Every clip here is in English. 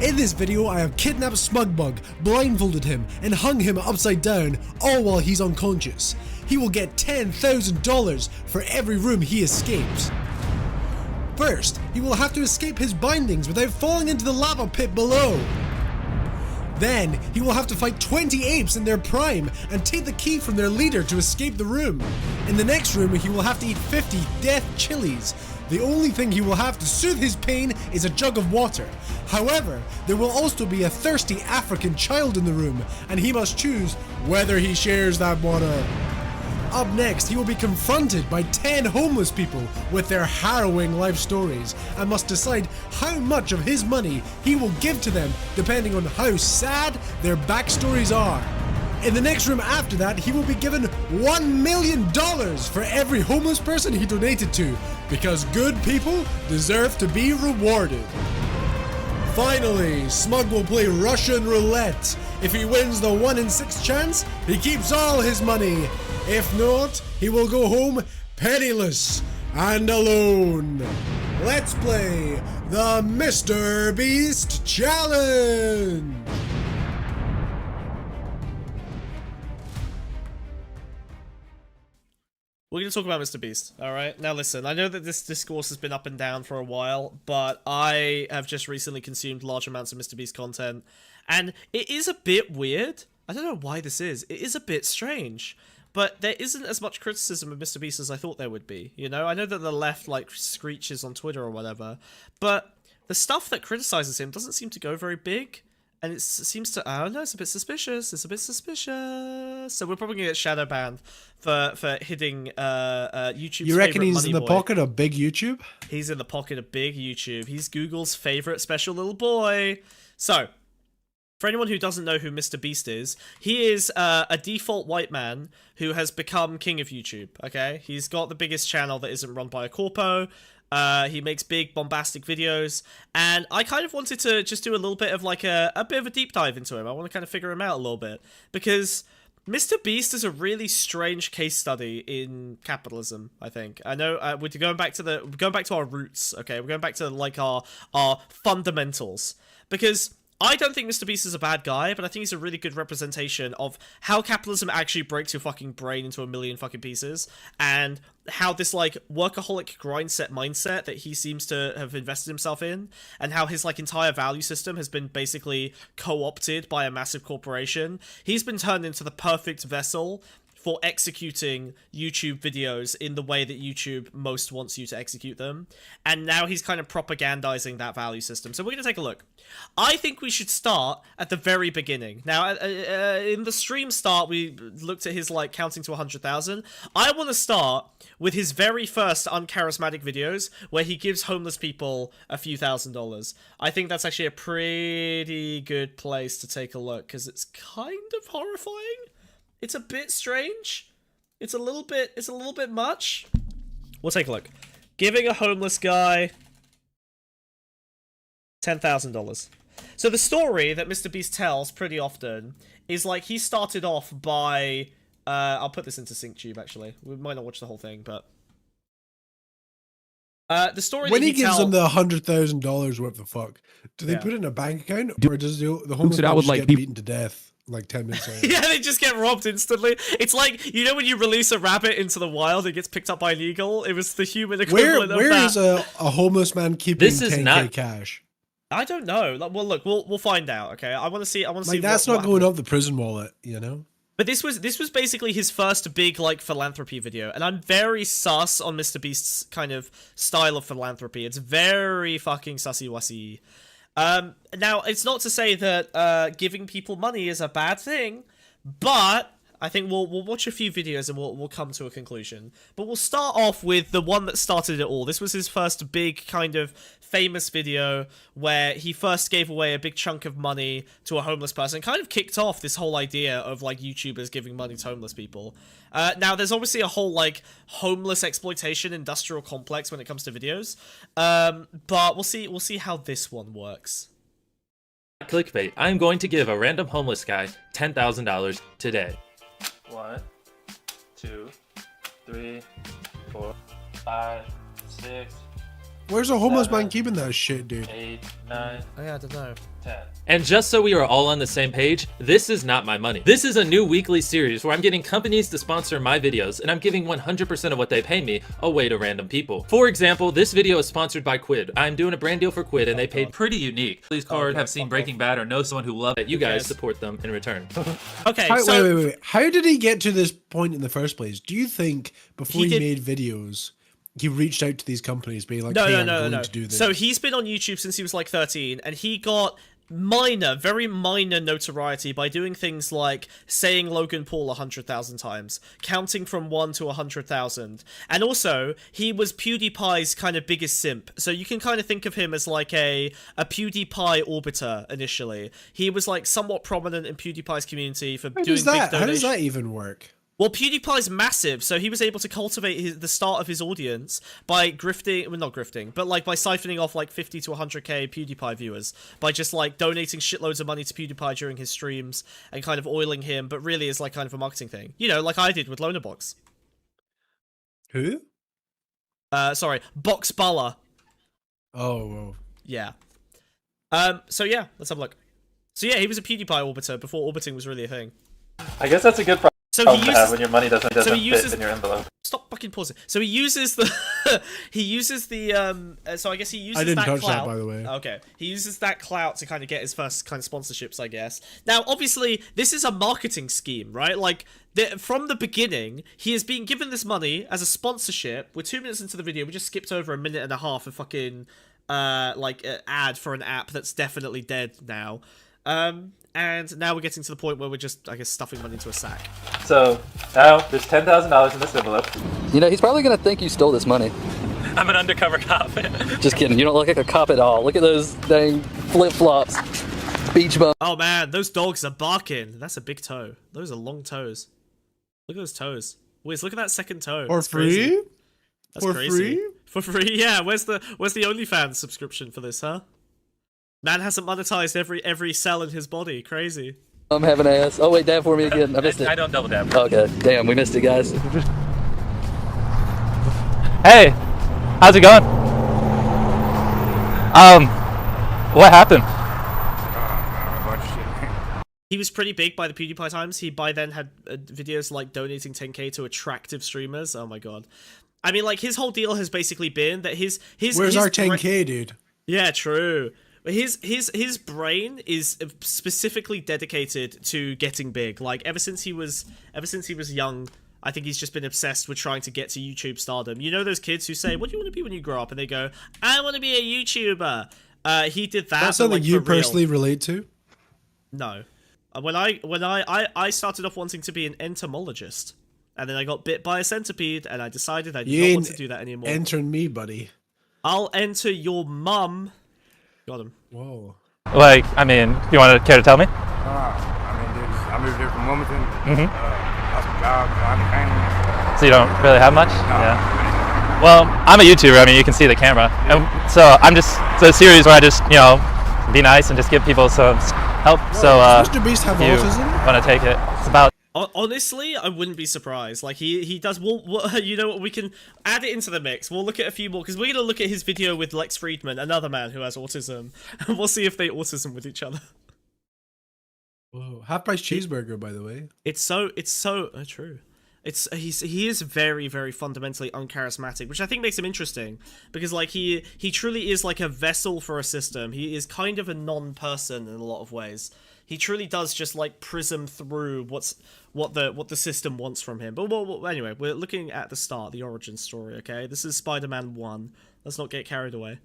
In this video, I have kidnapped Smugbug, blindfolded him, and hung him upside down, all while he's unconscious. He will get $10,000 for every room he escapes. First, he will have to escape his bindings without falling into the lava pit below. Then, he will have to fight 20 apes in their prime and take the key from their leader to escape the room. In the next room, he will have to eat 50 death chilies. The only thing he will have to soothe his pain is a jug of water. However, there will also be a thirsty African child in the room, and he must choose whether he shares that water. Up next, he will be confronted by 10 homeless people with their harrowing life stories and must decide how much of his money he will give to them depending on how sad their backstories are. In the next room after that, he will be given $1 million for every homeless person he donated to, because good people deserve to be rewarded. Finally, Smug will play Russian roulette. If he wins the 1 in 6 chance, he keeps all his money. If not, he will go home penniless and alone. Let's play the MrBeast Challenge! We're going to talk about MrBeast, alright? Now listen, I know that this discourse has been up and down for a while, but I have just recently consumed large amounts of MrBeast content, and it is a bit weird. I don't know why this is. It is a bit strange. But there isn't as much criticism of MrBeast as I thought there would be, you know? I know that the left, like, screeches on Twitter or whatever, but the stuff that criticizes him doesn't seem to go very big, and it seems to, I don't know, it's a bit suspicious, So we're probably gonna get shadow banned for hitting YouTube's You reckon favorite he's money in the boy. pocket of big YouTube? He's in the pocket of big YouTube. He's Google's favorite special little boy. So, for anyone who doesn't know who MrBeast is, he is a default white man who has become king of YouTube, okay? He's got the biggest channel that isn't run by a corpo. He makes big, bombastic videos, and I kind of wanted to just do a little bit of like a bit of a deep dive into him. I want to kind of figure him out a little bit, because MrBeast is a really strange case study in capitalism, I think. I know we're going back to our roots, okay? We're going back to like our fundamentals, because I don't think MrBeast is a bad guy, but I think he's a really good representation of how capitalism actually breaks your fucking brain into a million fucking pieces, and how this, like, workaholic grindset mindset that he seems to have invested himself in, and how his, like, entire value system has been basically co-opted by a massive corporation. He's been turned into the perfect vessel for executing YouTube videos in the way that YouTube most wants you to execute them. And now he's kind of propagandizing that value system. So we're going to take a look. I think we should start at the very beginning. Now, in the stream start, we looked at his, like, counting to 100,000. I want to start with his very first uncharismatic videos, where he gives homeless people a few $1,000s. I think that's actually a pretty good place to take a look, because it's kind of horrifying. It's a bit strange. It's a little bit much. We'll take a look. Giving a homeless guy $10,000. So the story that MrBeast tells pretty often is, like, he started off by I'll put this into SyncTube, actually. We might not watch the whole thing, but the story when that he gives them the $100,000 worth of fuck, do they put it in a bank account, or does the homeless guy just get beaten to death like 10 minutes later? Yeah, they just get robbed instantly. It's like, you know when you release a rabbit into the wild, it gets picked up by an eagle? It was the human equivalent of that. Where is a homeless man keeping 10k cash? I don't know. Well, look, we'll find out. Okay, I want to see. Like, that's not going up the prison wallet, you know. But this was basically his first big, like, philanthropy video, and I'm very sus on MrBeast's kind of style of philanthropy. It's very fucking sussy-wussy. Now, it's not to say that giving people money is a bad thing, but I think we'll watch a few videos and we'll come to a conclusion. But we'll start off with the one that started it all. This was his first big kind of famous video where he first gave away a big chunk of money to a homeless person, kind of kicked off this whole idea of, like, YouTubers giving money to homeless people. Now, there's obviously a whole, like, homeless exploitation industrial complex when it comes to videos, but we'll see how this one works. Clickbait. I'm going to give a random homeless guy $10,000 today. 1, 2, 3, 4, 5, 6, Where's a homeless man keeping that shit, dude? 8, 9, Oh, yeah, I don't know. 10. And just so we are all on the same page, this is not my money. This is a new weekly series where I'm getting companies to sponsor my videos, and I'm giving 100% of what they pay me away to random people. For example, this video is sponsored by Quid. I'm doing a brand deal for Quid, and they paid pretty unique. Please card, have seen Breaking Bad, or know someone who loves it. You guys support them in return. Okay, Wait. How did he get to this point in the first place? Do you think before he made videos, he reached out to these companies being like, hey, I'm going to do this? So he's been on YouTube since he was like 13, and he got very minor notoriety by doing things like saying Logan Paul 100,000 times, counting from 1 to 100,000, and also he was PewDiePie's kind of biggest simp. So you can kind of think of him as like a PewDiePie orbiter initially. He was like somewhat prominent in PewDiePie's community for doing big donations. How does that even work? Well, PewDiePie's massive, so he was able to cultivate the start of his audience by grifting, well, not grifting, but like by siphoning off like 50 to 100k PewDiePie viewers by just like donating shitloads of money to PewDiePie during his streams and kind of oiling him, but really is like kind of a marketing thing. You know, like I did with Lonerbox. Who? Sorry, Box Baller. Oh. Yeah. So yeah, let's have a look. So yeah, he was a PewDiePie orbiter before orbiting was really a thing. I guess that's a good problem to have when your money doesn't fit in your envelope. Stop fucking pausing. So he uses the so I guess he uses I didn't that touch clout. that, by the way. Okay. He uses that clout to kind of get his first kind of sponsorships, I guess. Now, obviously, this is a marketing scheme, right? Like from the beginning, he is being given this money as a sponsorship. We're 2 minutes into the video. We just skipped over a minute and a half of fucking ad for an app that's definitely dead now. And now we're getting to the point where we're just, I guess, stuffing money into a sack. So now there's $10,000 in this envelope. You know, he's probably gonna think you stole this money. I'm an undercover cop. Just kidding. You don't look like a cop at all. Look at those dang flip-flops. Beach bum. Oh man, those dogs are barking. That's a big toe. Those are long toes. Look at those toes. Wiz, look at that second toe. For free? That's crazy. For free? Yeah. Where's the OnlyFans subscription for this, huh? Man hasn't monetized every cell in his body. Crazy. I'm having ass. Oh wait, dab for me again. I missed it. I don't double dab. Okay, damn, we missed it, guys. Hey, how's it going? What happened? He was pretty big by the PewDiePie times. He by then had videos like donating 10k to attractive streamers. Oh my god. I mean, like his whole deal has basically been that his Where's our 10k, dude? Yeah, true. His brain is specifically dedicated to getting big. Like ever since he was young, I think he's just been obsessed with trying to get to YouTube stardom. You know those kids who say, "What do you want to be when you grow up?" And they go, "I want to be a YouTuber." He did that. That's something like, you personally relate to? No. When I started off wanting to be an entomologist, and then I got bit by a centipede, and I decided I did not want to do that anymore. Entering me, buddy. I'll enter your mum. Got him. Whoa. Like, I mean, you want to care to tell me? I moved here from Wilmington. Mm-hmm. Lost my job, climbing. So you don't really have much? No. Yeah. Well, I'm a YouTuber. I mean, you can see the camera. And so it's a series where I just, be nice and just give people some help. So, does MrBeast have if you autism? want to take it, it's about... Honestly, I wouldn't be surprised. Like he does. Well, you know what? We can add it into the mix. We'll look at a few more because we're gonna look at his video with Lex Friedman, another man who has autism, and we'll see if they autism with each other. Whoa. Half-price cheeseburger, by the way. It's so true. He is very, very fundamentally uncharismatic, which I think makes him interesting because like he truly is like a vessel for a system. He is kind of a non-person in a lot of ways. He truly does just like prism through what the system wants from him. But anyway, we're looking at the start, the origin story. Okay, this is Spider-Man 1. Let's not get carried away.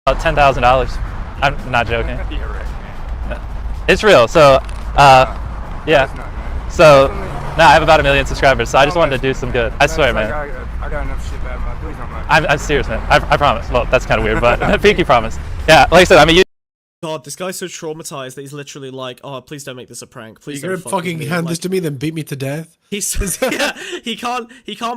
About $10,000. I'm not joking. It's real. So, yeah. So, now I have about 1 million subscribers. So I just wanted to do some good. I swear, man. I got enough shit bad about doing something. I'm serious, man. I promise. Well, that's kind of weird, but pinky promise. Yeah, like I said, I'm a God, this guy's so traumatized that he's literally like, "Oh, please don't make this a prank. Please You're don't gonna fucking with me." hand Like, this to me, then beat me to death. He's yeah, he can't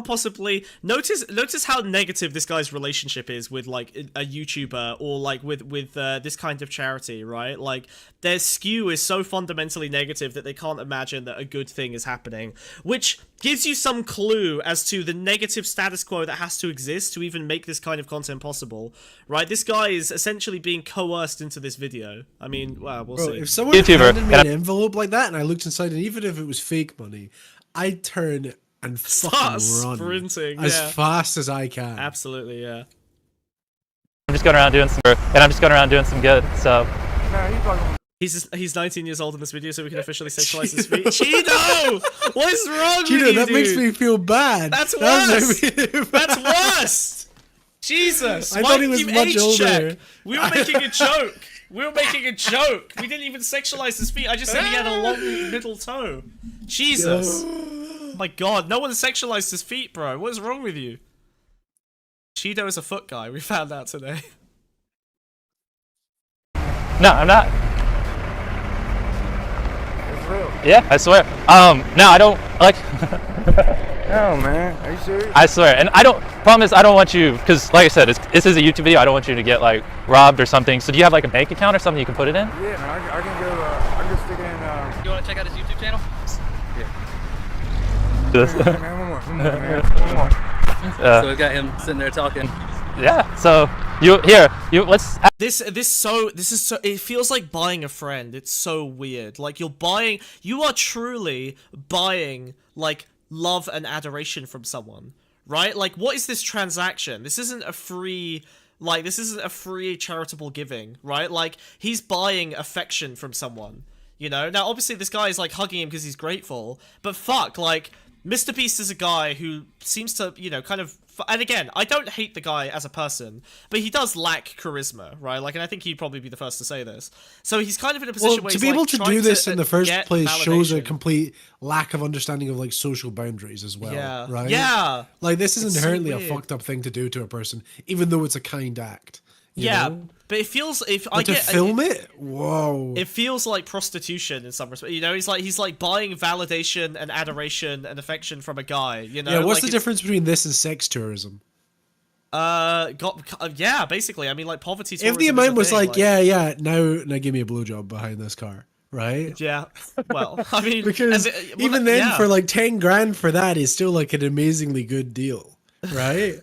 possibly notice how negative this guy's relationship is with like a YouTuber or like with this kind of charity, right? Like their skew is so fundamentally negative that they can't imagine that a good thing is happening, which gives you some clue as to the negative status quo that has to exist to even make this kind of content possible, right? This guy is essentially being coerced into this video. I mean, well, we'll see. If someone handed me an envelope like that and I looked inside, and even if it was fake money, I'd turn and fucking run sprinting, as yeah. fast as I can. Absolutely, yeah. I'm just going around doing some good. So No, he's fucking. He's 19 years old in this video, so we can officially sexualize his feet. Cheeto! What is wrong with Cheeto, you, that dude? makes me feel bad. That's worse! That's That's worse! Jesus! I Why thought he didn't was you much age older. check? We were making a joke. We were making a joke. We didn't even sexualize his feet. I just said he had a long middle toe. Jesus. Oh my God, no one sexualized his feet, bro. What is wrong with you? Cheeto is a foot guy. We found out today. no, I'm not. It's real. Yeah, I swear. No, I don't like. No, man. Are you serious? I swear, and I don't. Problem is, I don't want you, because like I said, this is a YouTube video. I don't want you to get like robbed or something. So do you have like a bank account or something you can put it in? Yeah, man. I can go. I can stick it in. You want to check out his YouTube channel? This. Man, one more, man. One more. So we got him sitting there talking. Yeah. So let's. This is so it feels like buying a friend. It's so weird. Like you are truly buying like love and adoration from someone, right? Like what is this transaction? This isn't a free charitable giving, right? Like he's buying affection from someone, you know? Now obviously this guy is like hugging him because he's grateful, but fuck, like MrBeast is a guy who seems to, you know, kind of, and again, I don't hate the guy as a person, but he does lack charisma, right? Like, and I think he'd probably be the first to say this. So he's kind of in a position where to he's be able like, to trying do this to in the first get place shows a validation. complete lack of understanding of like social boundaries as well. Yeah. Right? Yeah. Like this is It's so inherently a weird. fucked up thing to do to a person, even though it's a kind act. you Yeah, know? but it feels But to film it, whoa. It feels like prostitution in some respect. You know, he's like buying validation and adoration and affection from a guy. You know, Yeah, what's like the difference between this and sex tourism? Yeah, basically. I mean, like poverty. If the tourism is a amount was thing, like, yeah, now give me a blowjob behind this car, right? yeah. Well, I mean, Because even then, yeah. for like 10 grand for that is still like an amazingly good deal, right?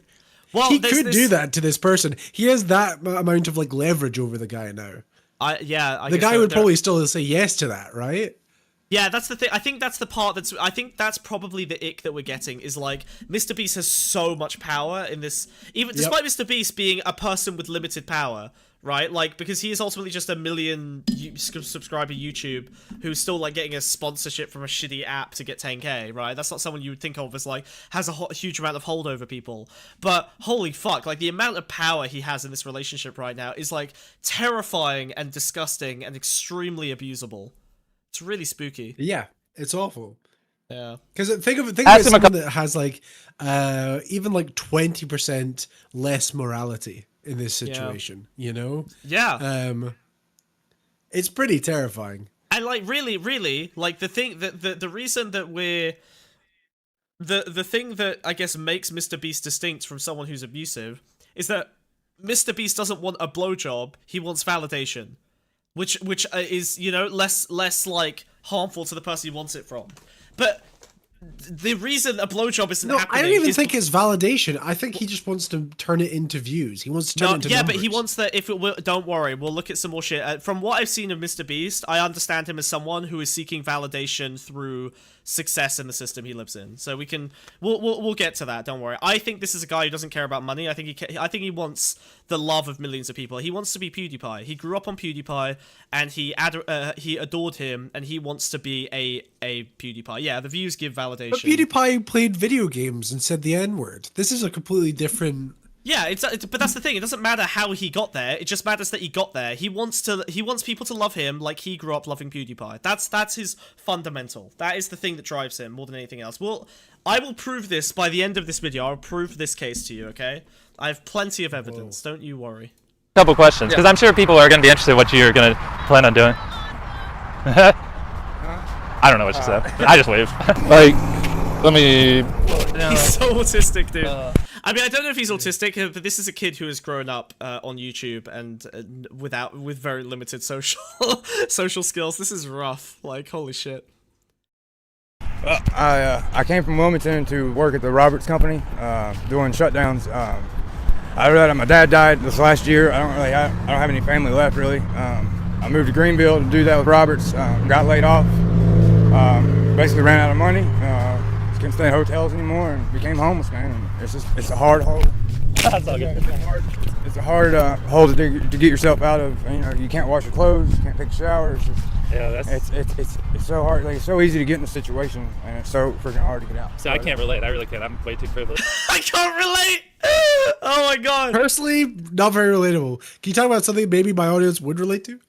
well, He there's could this- do that to this person. He has that amount of like leverage over the guy now. I The guess guy there- would there- probably still say yes to that, right? Yeah, that's the thing. I think that's the part that's. I think that's probably the ick that we're getting is like MrBeast has so much power in this. Even despite MrBeast being a person with limited power, right? Like because he is ultimately just a million subscriber YouTube who's still like getting a sponsorship from a shitty app to get 10k, right? That's not someone you would think of as like has a huge amount of hold over people. But holy fuck, like the amount of power he has in this relationship right now is like terrifying and disgusting and extremely abusable. It's really spooky. Yeah, it's awful. Yeah. Because think of Ask him a someone that has like even like 20% less morality in this situation, you know? Yeah. It's pretty terrifying. And like really, like the thing that the reason that we're the thing that I guess makes MrBeast distinct from someone who's abusive is that MrBeast doesn't want a blowjob, he wants validation. Which is, you know, less like harmful to the person he wants it from. But the reason a blowjob isn't happening I don't even is think it's validation. I think he just wants to turn it into views. He wants to turn it into numbers. but he wants that. If it will, don't worry, we'll look at some more shit. From what I've seen of MrBeast, I understand him as someone who is seeking validation through success in the system he lives in. So we'll get to that. Don't worry. I think this is a guy who doesn't care about money. I think he wants the love of millions of people. He wants to be PewDiePie. He grew up on PewDiePie, and he adored him, and he wants to be a PewDiePie. Yeah, the views give validation. But PewDiePie played video games and said the N-word. This is a completely different... Yeah, but that's the thing. It doesn't matter how he got there. It just matters that he got there. He wants people to love him like he grew up loving PewDiePie. That's his fundamental. That is the thing that drives him more than anything else. Well, I will prove this by the end of this video. I'll prove this case to you, okay? I have plenty of evidence. Don't you worry. couple questions, because I'm sure people are going to be interested in what you're going to plan on doing. I don't know what you said. I just waved. Like, let me... He's so autistic, dude. I mean, I don't know if he's autistic, but this is a kid who has grown up on YouTube and with very limited social skills. This is rough. Like, holy shit. I came from Wilmington to work at the Roberts Company, doing shutdowns. My dad died this last year. I don't have any family left really. I moved to Greenville to do that with Roberts. Got laid off. Basically ran out of money. Couldn't stay in hotels anymore and became homeless, man. And it's a hard hole. That's all good. It's a hard hole to get yourself out of. You know, you can't wash your clothes, you can't take a shower. It's just, Yeah, that's... It's so hard. Like, it's so easy to get in the situation, and it's so freaking hard to get out. So I can't relate. I really can't. I'm way too privileged. I can't relate. Oh my god. Personally, not very relatable. Can you talk about something maybe my audience would relate to?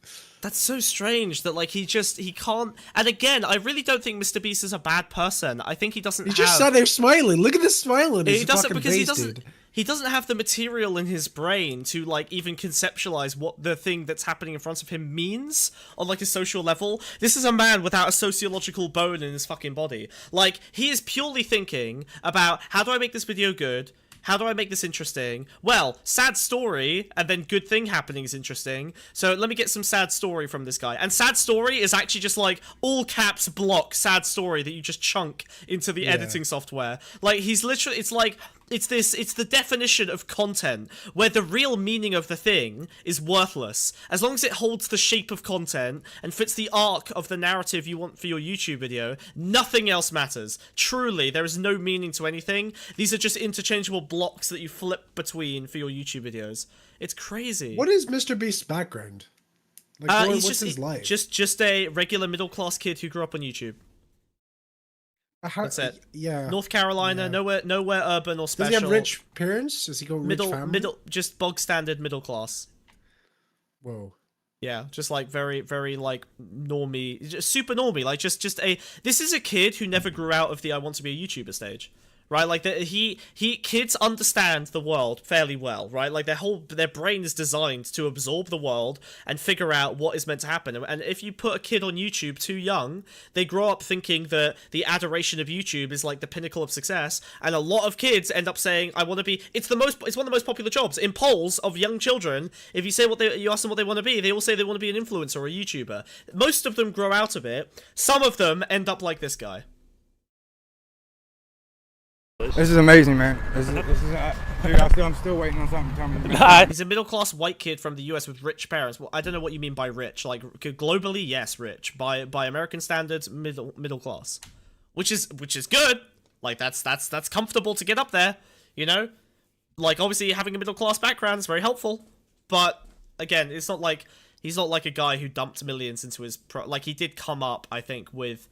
That's so strange that like he can't. And again, I really don't think MrBeast is a bad person. I think he doesn't. He just sat there smiling. Look at this smile on his He doesn't fucking because face, he doesn't have the material in his brain to like even conceptualize what the thing that's happening in front of him means on like a social level. This is a man without a sociological bone in his fucking body. Like he is purely thinking about how do I make this video good? How do I make this interesting? Well, sad story, and then good thing happening is interesting. So let me get some sad story from this guy. And sad story is actually just like all caps block sad story that you just chunk into the editing software. Like he's literally, it's like, it's the definition of content where the real meaning of the thing is worthless. As long as it holds the shape of content and fits the arc of the narrative you want for your YouTube video, nothing else matters. Truly, there is no meaning to anything. These are just interchangeable blocks that you flip between for your YouTube videos. It's crazy. What is MrBeast's background? Like, what's his life? Just a regular middle-class kid who grew up on YouTube. That's it. Yeah. North Carolina, nowhere urban or special. Does he have rich parents? Does he go rich family? Just bog standard middle class. Whoa. Yeah, just like very, very like normie, just super normie. Like just a. This is a kid who never grew out of the I want to be a YouTuber stage. Right, like kids understand the world fairly well, right? Like their brain is designed to absorb the world and figure out what is meant to happen. And if you put a kid on YouTube too young, they grow up thinking that the adoration of YouTube is like the pinnacle of success. And a lot of kids end up saying, "I want to be." It's one of the most popular jobs in polls of young children. If you say you ask them what they want to be, they all say they want to be an influencer or a YouTuber. Most of them grow out of it. Some of them end up like this guy. This is amazing, man. This is dude, I'm still waiting on something to tell me. He's a middle-class white kid from the US with rich parents. Well, I don't know what you mean by rich. Like globally, yes, rich. By American standards, middle class, which is good. Like that's comfortable to get up there. You know, like obviously having a middle-class background is very helpful. But again, it's not like he's not like a guy who dumped millions into his like he did come up. I think with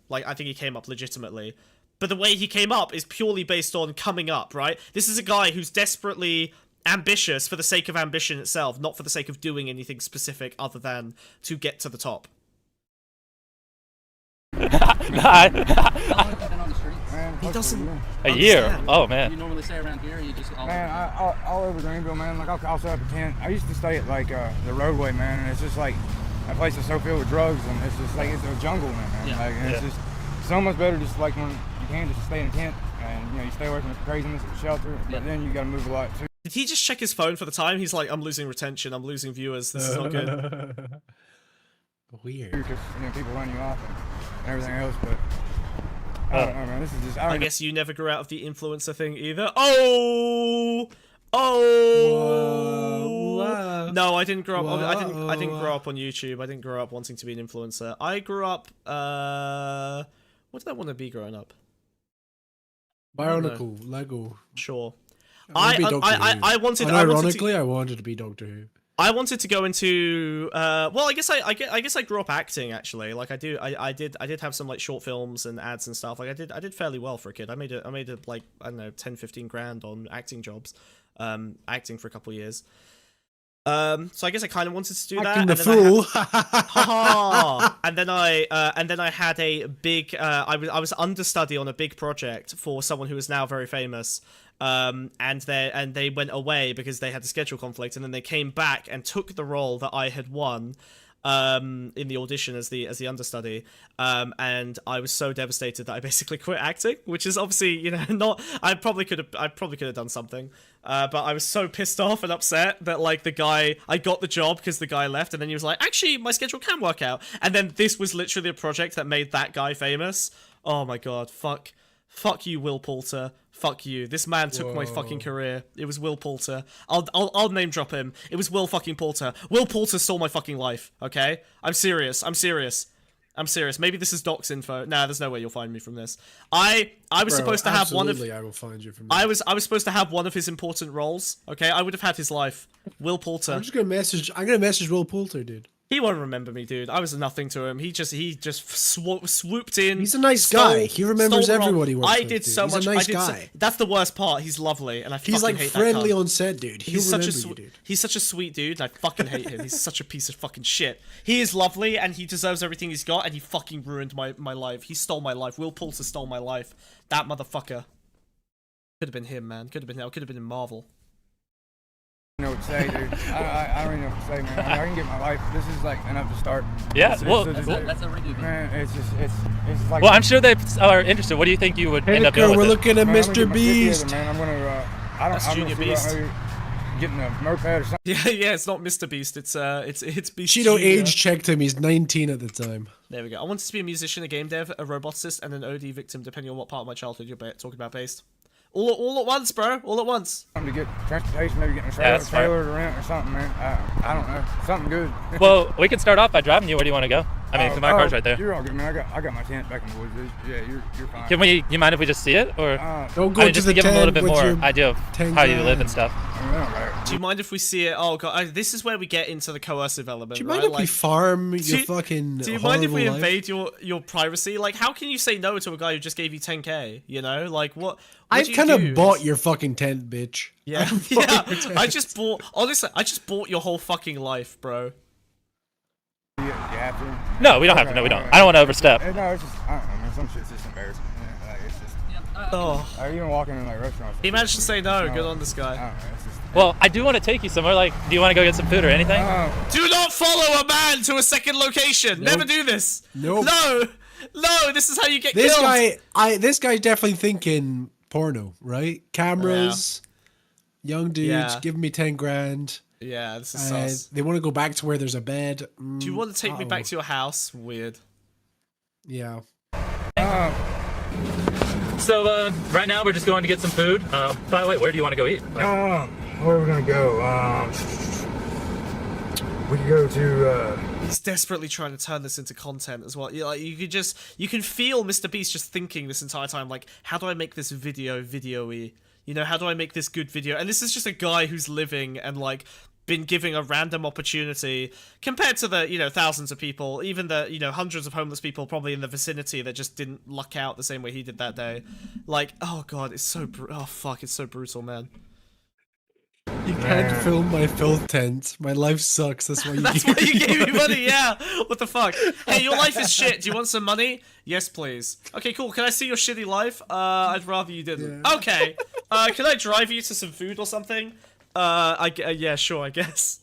like I think he came up legitimately. But the way he came up is purely based on coming up, right? This is a guy who's desperately ambitious for the sake of ambition itself, not for the sake of doing anything specific other than to get to the top. How long have you been on the streets? Man, He doesn't. A year? understand. Oh, You man. normally stay around here, or you just all Man, all over Greenville, man. Like I'll set up a tent. I used to stay at like the roadway, man, and it's just like that place is so filled with drugs, and it's just like it's a jungle, man. Yeah. Like, and it's just so much better just like when you can just stay in a tent and you stay away from the craziness of the shelter. But then you got to move a lot too. Did he just check his phone for the time? He's like, I'm losing retention, I'm losing viewers, this is not good. Weird. Because people run you off and everything else. But I don't know, man. This is just. I guess you never grew out of the influencer thing either. Oh! Oh! No, I didn't grow up. I didn't grow up on YouTube. I didn't grow up wanting to be an influencer. I grew up. What did I want to be growing up? Bionicle, Lego. Sure. I wanted. Unironically, I wanted to be Doctor Who. I wanted to go into. Well, I guess I grew up acting actually. Like I did have some like short films and ads and stuff. Like I did fairly well for a kid. I made a like I don't know 10-15 grand on acting jobs. Acting for a couple of years. So I guess I kind of wanted to do Acting that. the fool. And then I had a big. I was understudy on a big project for someone who is now very famous. and they went away because they had a schedule conflict, and then they came back and took the role that I had won in the audition as the understudy, and I was so devastated that I basically quit acting, which is obviously, you know, not, I probably could have done something, but I was so pissed off and upset that, like, I got the job because the guy left, and then he was like, actually my schedule can work out, and then this was literally a project that made that guy famous. Oh my god, fuck you, Will Poulter. Fuck you. This man took my fucking career. It was Will Poulter. I'll name drop him. It was Will fucking Poulter. Will Poulter stole my fucking life, okay? I'm serious. Maybe this is Doc's info. Nah, there's no way you'll find me from this. I was supposed to have one of... I will find you from this. I was supposed to have one of his important roles, okay? I would have had his life. Will Poulter. I'm gonna message Will Poulter, dude. He won't remember me, dude. I was nothing to him. He just swooped in. He's a nice guy. He remembers everyone he works with. I did so much. He's a nice guy. That's the worst part. He's lovely, and I fucking hate that cunt. He's like friendly on set, dude. He's such a sweet dude. And I fucking hate him. He's such a piece of fucking shit. He is lovely, and he deserves everything he's got. And he fucking ruined my life. He stole my life. Will Poulter stole my life. That motherfucker. Could have been him, man. Could have been him. Could have been in Marvel. I don't know what to say, dude. I don't even know what to say, man. I mean, I can get my life. This is like enough to start. Yeah, that's a really good. Man, it's like. Well, I'm sure they are interested. What do you think you would end up doing with we're it? looking at MrBeast. Man, I'm gonna. That's Junior Beast. Getting a moped or something. Yeah, it's not Mr. Beast. It's Beast. Cheeto Junior. age checked him. He's 19 at the time. There we go. I wanted to be a musician, a game dev, a roboticist, and an OD victim, depending on what part of my childhood you're talking about, Based. All at once, bro. All at once. Something to get transportation, maybe getting a trailer to rent or something, man. I don't know. Something good. Well, we can start off by driving you. Where do you want to go? I mean, my car's right there. You're all good, man. I got my tent back in the woods. Yeah, you're fine. Can we? You mind if we just see it, or don't go to just the to give them a little bit tent more with your idea of how you live and stuff? Do you mind if we see it? Oh god, this is where we get into the coercive element. Do you mind if we farm your fucking? Do you mind if we life? invade your privacy? Like, how can you say no to a guy who just gave you 10k? You know, like what? I've kind of bought your fucking tent, bitch. Yeah, yeah. I just bought. Honestly, I just bought your whole fucking life, bro. You have to? No, we don't have to. No, we don't. I don't want to overstep. No, it's just, I don't know, man. Some shit's just embarrassing. Yeah, like, it's just. Oh. Even walking in like restaurants. He managed to say no. Good on this guy. I don't know, it's just, Well, I do want to take you somewhere. Like, do you want to go get some food or anything? Do not follow a man to a second location. Nope. Never do this. Nope. No. This is how you get this killed. This guy's definitely thinking porno, right? Cameras, young dudes, giving me 10 grand. Yeah, this is sus. They want to go back to where there's a bed. Do you want to take me back to your house? Weird. Yeah. So right now we're just going to get some food. By the way, where do you want to go eat? where are we gonna go? We could go to. He's desperately trying to turn this into content as well. Like you can feel MrBeast just thinking this entire time, like, how do I make this video-y? You know, how do I make this good video? And this is just a guy who's living and like been giving a random opportunity compared to the, you know, thousands of people, even the, you know, hundreds of homeless people probably in the vicinity that just didn't luck out the same way he did that day. Like, oh god, it's so it's so brutal, man. You can't film my filth tent. My life sucks. That's why you. That's why you gave me money. Yeah. What the fuck? Hey, your life is shit. Do you want some money? Yes, please. Okay, cool. Can I see your shitty life? I'd rather you didn't. Yeah. Okay. Can I drive you to some food or something? Yeah, sure. I guess.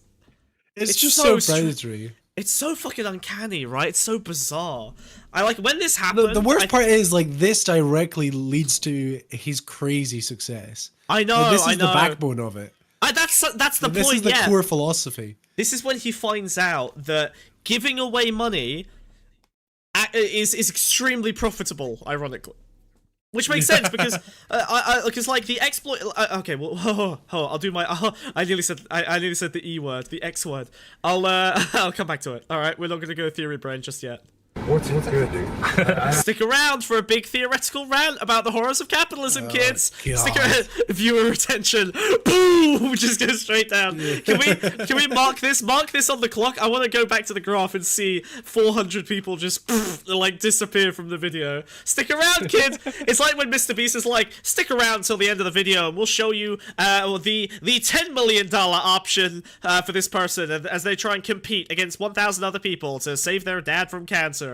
It's just so predatory. It's so fucking uncanny, right? It's so bizarre. I like when this happened. The worst part is like this directly leads to his crazy success. I know. Like, this is the backbone of it. That's the point. This is the core philosophy. This is when he finds out that giving away money is extremely profitable, ironically. Which makes sense because because like the exploit. Okay, well, I'll do my. I nearly said the E word, the X word. I'll come back to it. All right, we're not gonna go theory brain just yet. What's good, dude? Stick around for a big theoretical rant about the horrors of capitalism, kids. God. Stick around. Viewer retention. Boom! Just go straight down. Can we mark this? Mark this on the clock. I want to go back to the graph and see 400 people just like disappear from the video. Stick around, kid. It's like when MrBeast is like, stick around till the end of the video, and we'll show you the $10 million option for this person as they try and compete against 1,000 other people to save their dad from cancer.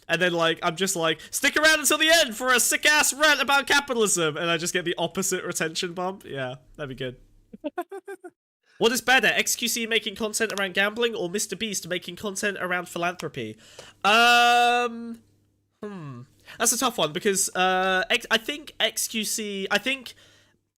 And then, like, I'm just like, stick around until the end for a sick-ass rant about capitalism. And I just get the opposite retention bump. Yeah, that'd be good. What is better, XQC making content around gambling or MrBeast making content around philanthropy? That's a tough one because I think XQC,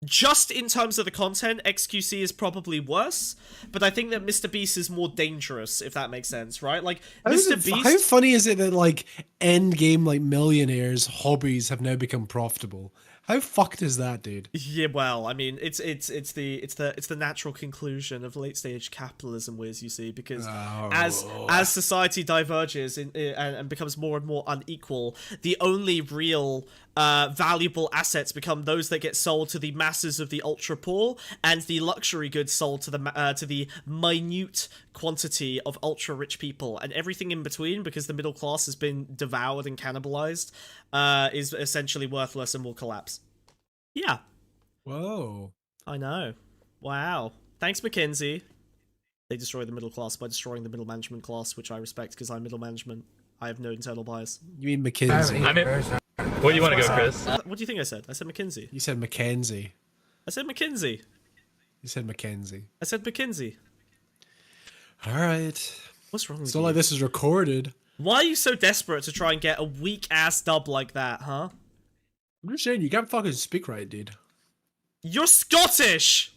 just in terms of the content, XQC is probably worse, but I think that MrBeast is more dangerous, if that makes sense, right? Like, MrBeast... How funny is it that, like, endgame, like, millionaires' hobbies have now become profitable? How fucked is that, dude? Yeah, well, I mean, it's the natural conclusion of late stage capitalism, Wiz, you see, because as society diverges and becomes more and more unequal, the only real valuable assets become those that get sold to the masses of the ultra poor, and the luxury goods sold to the minute quantity of ultra rich people, and everything in between, because the middle class has been devoured and cannibalized, is essentially worthless and will collapse. Yeah. Whoa. I know. Wow. Thanks, McKinsey. They destroy the middle class by destroying the middle management class, which I respect because I'm middle management. I have no internal bias. You mean McKinsey? I mean, where do you want to go, Chris? What do you think I said? I said McKinsey. You said Mackenzie. I said McKinsey. You said Mackenzie. I said McKinsey. All right. What's wrong with It's you? not like this is recorded. Why are you so desperate to try and get a weak-ass dub like that, huh? I'm just saying, you can't fucking speak right, dude. You're Scottish!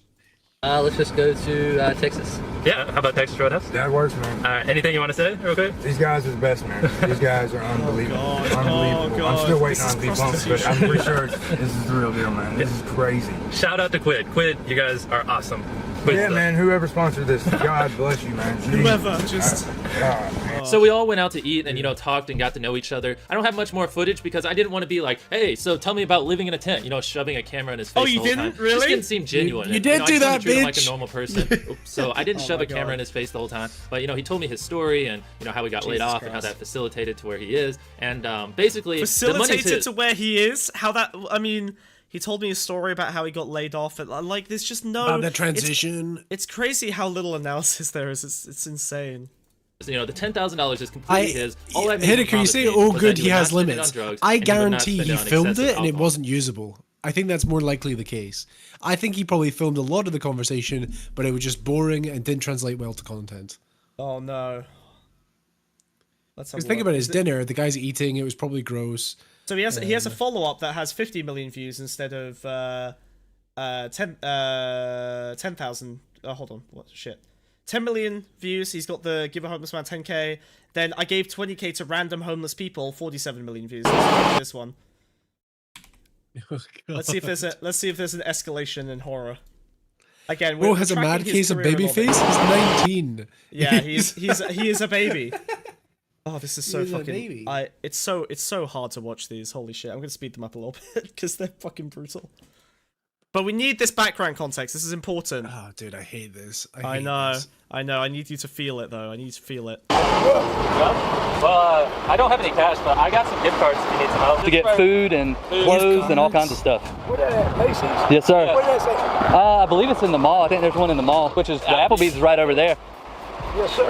Let's just go to Texas. Yeah, how about Texas Roadhouse? That works, man. Anything you want to say real quick? These guys are the best, man. These guys are unbelievable. Unbelievable. God. I'm still waiting This on is these bumps, but I'm pretty sure this is the real deal, man. This is crazy. Shout out to Quid. Quid, you guys are awesome. Yeah, man, whoever sponsored this, God bless you, man. Whoever, just... God, man. So we all went out to eat and, you know, talked and got to know each other. I don't have much more footage because I didn't want to be like, hey, so tell me about living in a tent, you know, shoving a camera in his face. Oh, you the whole didn't? time. Really? Just didn't seem genuine. You And, did know, do I just wanted that, to treat him like a bitch. normal person. Oops. So I didn't shove a camera in his face the whole time. But, you know, he told me his story and, you know, how he got laid off and how that facilitated to where he is. And basically, the money's Facilitated his. to where he is? How that... I mean... He told me a story about how he got laid off. And, like, there's just no... About the transition. It's crazy how little analysis there is. It's insane. You know, the $10,000 is completely his. All I made Hideker, you promise say, me oh was good, that he has would not spend it limits. on drugs, I and he would not guarantee spend he on filmed excessive it and it alcohol. wasn't usable. I think that's more likely the case. I think he probably filmed a lot of the conversation, but it was just boring and didn't translate well to content. Oh, no. Let's have Because a think look. about his dinner, the guy's eating, it was probably gross. So he has a follow-up that has 50 million views instead of 10,000. Oh, hold on. What shit? 10 million views. He's got the Give a Homeless Man 10k. Then I gave 20k to random homeless people. 47 million views. Let's look at this one. Oh, Let's see if there's an escalation in horror. Again, Bro has a mad case of baby face. He's 19. Yeah, he is a baby. Oh, this is so He's a fucking. baby. It's so hard to watch these. Holy shit! I'm gonna speed them up a little bit because they're fucking brutal. But we need this background context. This is important. Oh, dude, I hate this. I hate know. this. I know. I need you to feel it though. I need you to feel it. Well, I don't have any cash, but I got some gift cards if you need some help. To get food and clothes and all kinds of stuff. Yes, sir. I believe it's in the mall. I think there's one in the mall, which is the Applebee's is right over there. Yes, sir.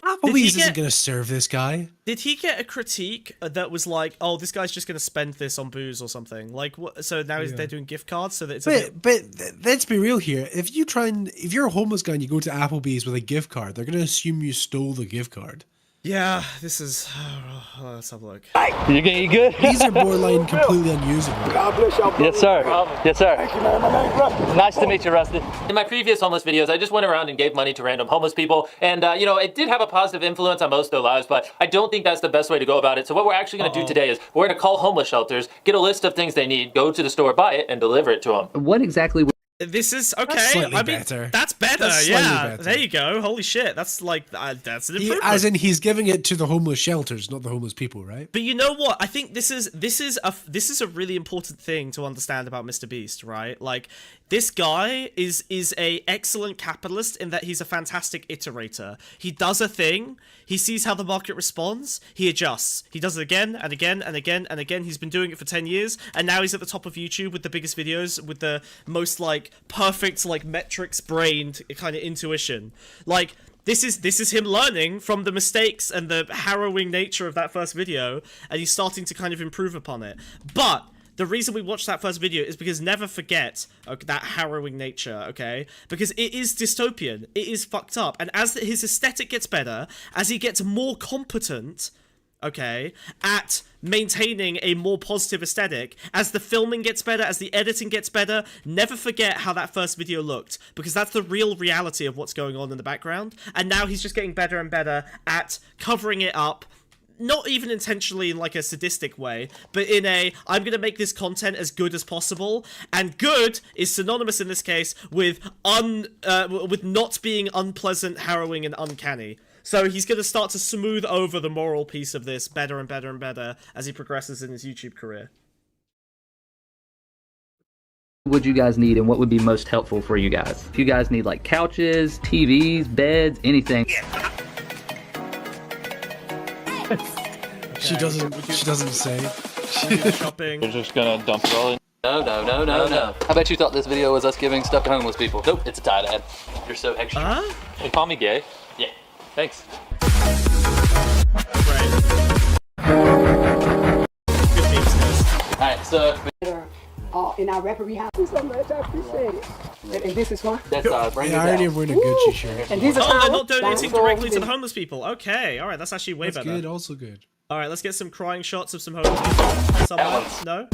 Applebee's isn't going to serve this guy. Did he get a critique that was like, "Oh, this guy's just going to spend this on booze or something"? Like, what? So now they're doing gift cards, so that it's. But let's be real here. If you're a homeless guy and you go to Applebee's with a gift card, they're going to assume you stole the gift card. Yeah, this is. Let's have a look. You good? These are borderline completely unusable. God bless y'all. Yes, sir. Yes, sir. Thank you, man. My name's Rusty. Nice to meet you, Rusty. In my previous homeless videos, I just went around and gave money to random homeless people, and you know, it did have a positive influence on most of their lives, but I don't think that's the best way to go about it. So what we're actually going to do today is we're going to call homeless shelters, get a list of things they need, go to the store, buy it, and deliver it to them. What exactly? This is okay. That's slightly I mean, better. that's better. That's slightly Yeah, better. there you go. Holy shit, that's like that's an He, improvement. as in, he's giving it to the homeless shelters, not the homeless people, right? But you know what? I think this is a really important thing to understand about MrBeast, right? Like, this guy is a excellent capitalist in that he's a fantastic iterator. He does a thing, he sees how the market responds, he adjusts. He does it again and again and again and again. He's been doing it for 10 years, and now he's at the top of YouTube with the biggest videos, with the most like perfect like metrics brained kind of intuition. Like, This is him learning from the mistakes and the harrowing nature of that first video, and he's starting to kind of improve upon it. But the reason we watched that first video is because never forget that harrowing nature, okay? Because it is dystopian, it is fucked up, and as his aesthetic gets better, as he gets more competent, okay, at maintaining a more positive aesthetic, as the filming gets better, as the editing gets better, never forget how that first video looked, because that's the real reality of what's going on in the background. And now he's just getting better and better at covering it up, not even intentionally in like a sadistic way, but in a, I'm gonna make this content as good as possible, and good is synonymous in this case with not being unpleasant, harrowing, and uncanny. So he's going to start to smooth over the moral piece of this better and better and better as he progresses in his YouTube career. What would you guys need, and what would be most helpful for you guys? If you guys need like couches, TVs, beds, anything. She doesn't say. Shopping. We're just gonna dump it all in. No. I bet you thought this video was us giving stuff to homeless people. Nope, it's a tie ad. You're so extra. They call me gay. Yeah. Thanks. Right. Good memes, guys. Alright, so in our referee house. So much, I appreciate it. And this is what? that's Brandon's I already house. wearing a Gucci shirt. And these are Oh, they're not towels. donating directly to the homeless people. Okay, alright, that's actually way That's better. good, also good. Alright, let's get some crying shots of some homeless people. Someone? No?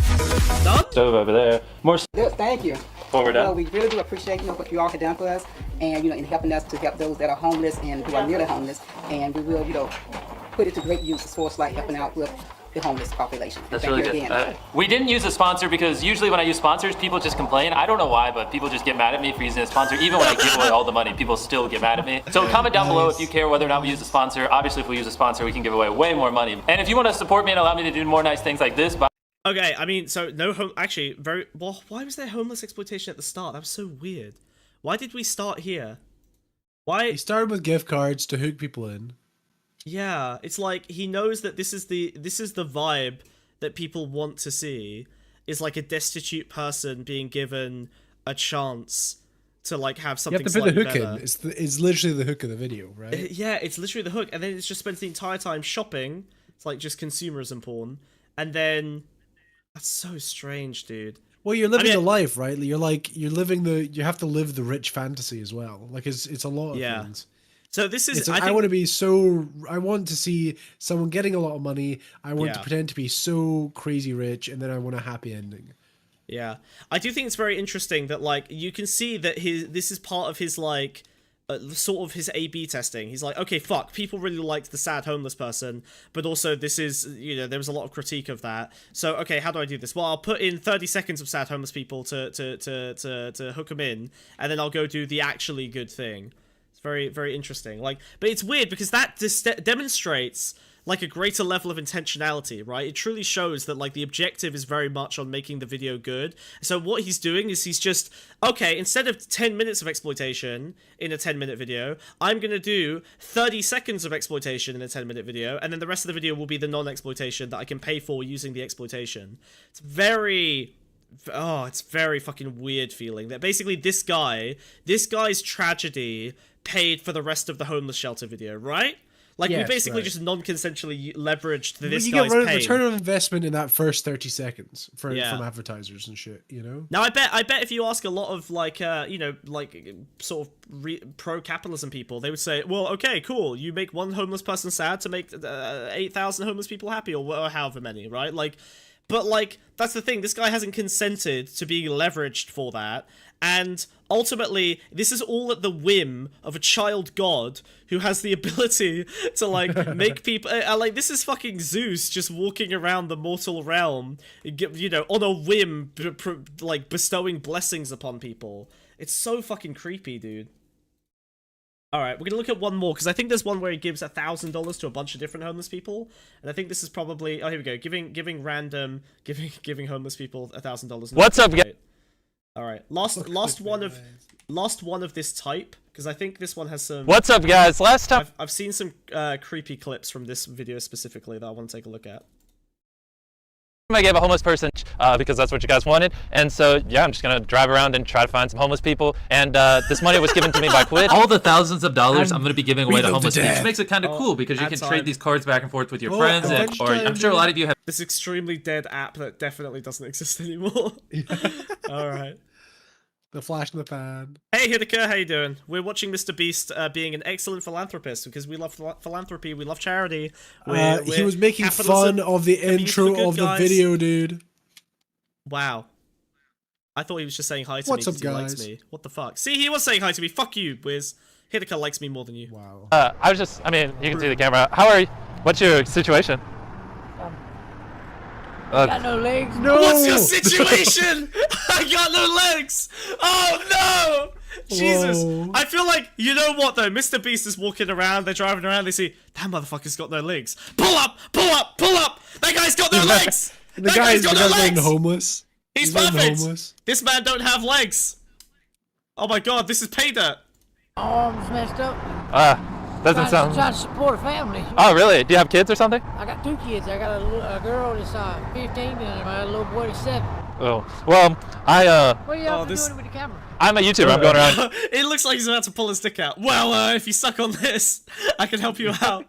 None? Stove over there. More Yes, thank you. forward Well, down. we really do appreciate, what you all have done for us, and, in helping us to help those that are homeless and who are nearly homeless, and we will, put it to great use as far as like helping out with the homeless population. That's Thank really you good. again. We didn't use a sponsor because usually when I use sponsors, people just complain. I don't know why, but people just get mad at me for using a sponsor. Even when I give away all the money, people still get mad at me. So comment down below if you care whether or not we use a sponsor. Obviously, if we use a sponsor, we can give away way more money. And if you want to support me and allow me to do more nice things like this, Okay, I mean, so no actually, very well. Why was there homeless exploitation at the start? That was so weird. Why did we start here? Why? He started with gift cards to hook people in. Yeah, it's like he knows that this is the vibe that people want to see, is like a destitute person being given a chance to like have You something have to put the slightly hook better. in. It's literally the hook of the video, right? Yeah, it's literally the hook, and then it's just spends the entire time shopping. It's like just consumerism porn, and then that's so strange, dude. Well, you're living I mean, the life, right? You have to live the rich fantasy as well. Like it's a lot of Yeah. things. So this is It's like, I want to see someone getting a lot of money. I want to Yeah. pretend to be so crazy rich, and then I want a happy ending. Yeah, I do think it's very interesting that like you can see that this is part of his like sort of his A/B testing. He's like, okay, fuck, people really liked the sad homeless person, but also this is there was a lot of critique of that. So okay, how do I do this? Well, I'll put in 30 seconds of sad homeless people to hook them in, and then I'll go do the actually good thing. It's very, very interesting. Like, but it's weird because that demonstrates like a greater level of intentionality, right? It truly shows that like the objective is very much on making the video good. So what he's doing is he's just, okay, instead of 10 minutes of exploitation in a 10-minute video, I'm going to do 30 seconds of exploitation in a 10-minute video, and then the rest of the video will be the non-exploitation that I can pay for using the exploitation. It's very fucking weird feeling that basically this guy's tragedy paid for the rest of the homeless shelter video, right? Like, Yes, we basically right. just non-consensually leveraged this You guy's get pain. return on investment in that first 30 seconds from Yeah. advertisers and shit, Now, I bet if you ask a lot of, like, sort of pro-capitalism people, they would say, well, okay, cool, you make one homeless person sad to make 8,000 homeless people happy, or however many, right? Like, but, like, that's the thing, this guy hasn't consented to being leveraged for that, and ultimately, this is all at the whim of a child god who has the ability to, like, make people... like, this is fucking Zeus just walking around the mortal realm, on a whim, like, bestowing blessings upon people. It's so fucking creepy, dude. Alright, we're gonna look at one more, because I think there's one where he gives $1,000 to a bunch of different homeless people, and I think this is probably... Oh, here we go. Giving homeless people $1,000. What's up, guys? Alright, last one of this type, because I think this one has some... What's up, guys? Last time... I've seen some creepy clips from this video specifically that I want to take a look at. I gave a homeless person because that's what you guys wanted, and so yeah, I'm just gonna drive around and try to find some homeless people. And this money was given to me by Quid. All the thousands of dollars I'm going to be giving away to homeless people, which makes it kind of cool because you can time. trade these cards back and forth with your friends, or I'm sure a lot of you have This extremely dead app that definitely doesn't exist anymore. All right. The flash in the pan. Hey Hideka, how you doing? We're watching MrBeast being an excellent philanthropist because we love philanthropy, we love charity. He was making fun of the intro of the video, dude. Wow. I thought he was just saying hi to What's me up, because he likes guys? me. What the fuck? See, he was saying hi to me. Fuck you, Wiz. Hideka likes me more than you. Wow. I was just, I mean, you can see the camera. How are you? What's your situation? Got no legs. No! What's your situation? I got no legs! Oh no! Jesus. Whoa. I feel like, you know what though? MrBeast is walking around, they're driving around, they see, that motherfucker's got no legs. Pull up! Pull up! Pull up! That guy's got no legs! The That guy's got no legs! homeless. He's not perfect! homeless. This man don't have legs! Oh my god, this is pay dirt! Arms messed up. Doesn't sound. Trying to support a family. Oh, really? Do you have kids or something? I got 2 kids. I got a girl that's 15 and a little boy that's 7. Oh, well, What are y'all this- doing with the camera? I'm a YouTuber. I'm going around. It looks like he's about to pull his dick out. Well, if you suck on this, I can help you out.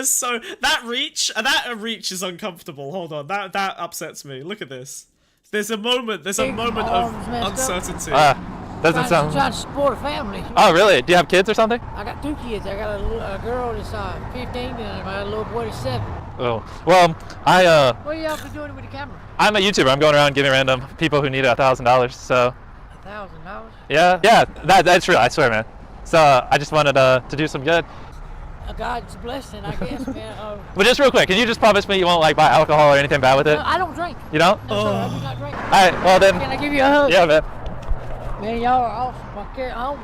So that reach is uncomfortable. Hold on, that upsets me. Look at this. There's a moment of Arms messed up. uncertainty. Doesn't sound. Trying to support a family. Oh, really? Do you have kids or something? I got 2 kids. I got a girl that's 15 and a little boy that's 7. Oh, well, What are y'all doing with the camera? I'm a YouTuber. I'm going around giving random people who need $1,000. So $1,000. yeah, that's real. I swear, man. So I just wanted to do some good. God's blessing, I guess, man. But just real quick, can you just promise me you won't like buy alcohol or anything bad with it? No, I don't drink. You don't? No, sir, I do not drink. All right. Well then. Can I give you a hug? Yeah, man. Man, y'all are awesome. I carry home.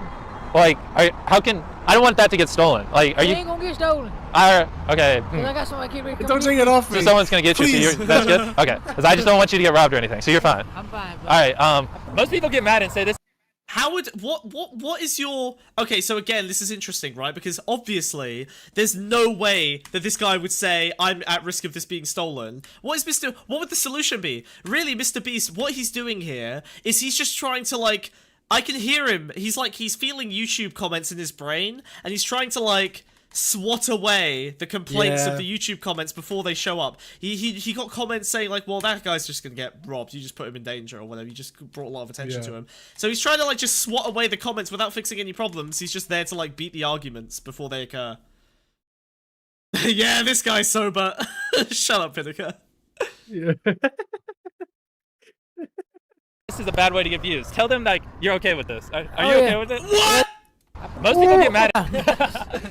Like, how can I don't want that to get stolen? Like, are It you? ain't gonna get stolen. Okay. 'Cause I got somebody keep ready. Don't take it off me. So someone's gonna get you. So Please. that's good. Okay. Because I just don't want you to get robbed or anything. So you're fine. I'm fine. Bro. All right. Most people get mad and say this. How would what is your okay? So again, this is interesting, right? Because obviously, there's no way that this guy would say I'm at risk of this being stolen. What would the solution be? Really, MrBeast, what he's doing here is he's just trying to like. I can hear him. He's feeling YouTube comments in his brain, and he's trying to like swat away the complaints of the YouTube comments before they show up. He got comments saying like, well, that guy's just gonna get robbed. You just put him in danger or whatever. You just brought a lot of attention to him. So he's trying to like just swat away the comments without fixing any problems. He's just there to like beat the arguments before they occur. Yeah, this guy's sober. Shut up, Pinnaker. Yeah. This is a bad way to get views. Tell them like you're okay with this. Are you yeah. okay with it? What? Most people get mad.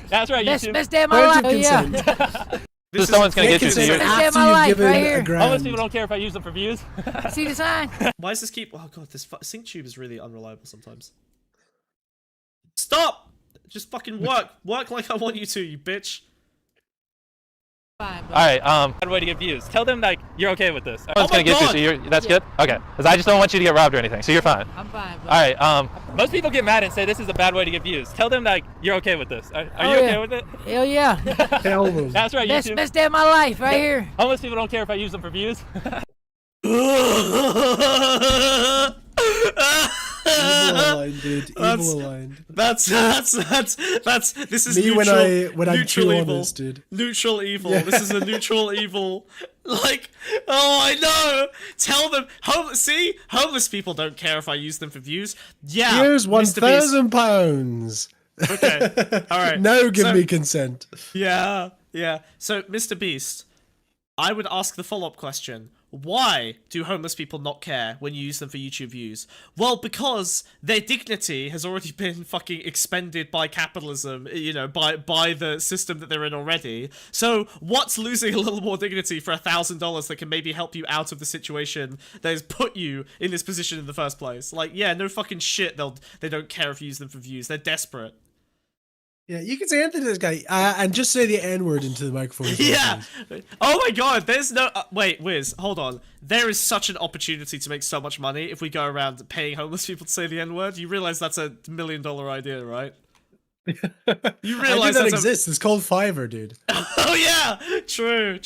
That's right. Best, YouTube. best day of my life. Parental Yeah. consent. This someone's gonna get you. So Consent you're, Best day of after my you've life, given right a here. grand. homeless people don't care if I use them for views. See the sign? Why does this keep? Oh god, this sync tube is really unreliable sometimes. Stop! Just fucking work. Work like I want you to, you bitch. Fine, All right. Bad way to get views. Tell them like you're okay with this. Someone's my gonna get you. God. So you're, that's good. Okay. Because I just don't want you to get robbed or anything. So you're fine. I'm fine. All right. Most people get mad and say this is a bad way to get views. Tell them like you're okay with this. Are you okay with it? Hell yeah. Tell them. That's right. Best, YouTube. best day of my life, right here. Homeless people don't care if I use them for views. Evil aligned, dude. Evil aligned. That's this is Me neutral, when I'm neutral too evil. honest, dude. Neutral evil. Yeah. This is a neutral evil. Like, oh, I know. Tell them. Homeless people don't care if I use them for views. Yeah. Here's MrBeast. £1,000. Okay. All right. Now give So- me consent. Yeah. So, MrBeast, I would ask the follow-up question. Why do homeless people not care when you use them for YouTube views? Well, because their dignity has already been fucking expended by capitalism, you know, by the system that they're in already. So, what's losing a little more dignity for $1,000 that can maybe help you out of the situation that has put you in this position in the first place? Like, yeah, no fucking shit, they don't care if you use them for views. They're desperate. Yeah, you can say anything to this guy, and just say the N-word into the microphone. as well, Yeah. please. Oh my god, there's no... wait, Wiz, hold on. There is such an opportunity to make so much money if we go around paying homeless people to say the N-word. You realize that's a $1 million idea, right? You I realize think that that's exists. It's called Fiverr, dude. Oh yeah! True.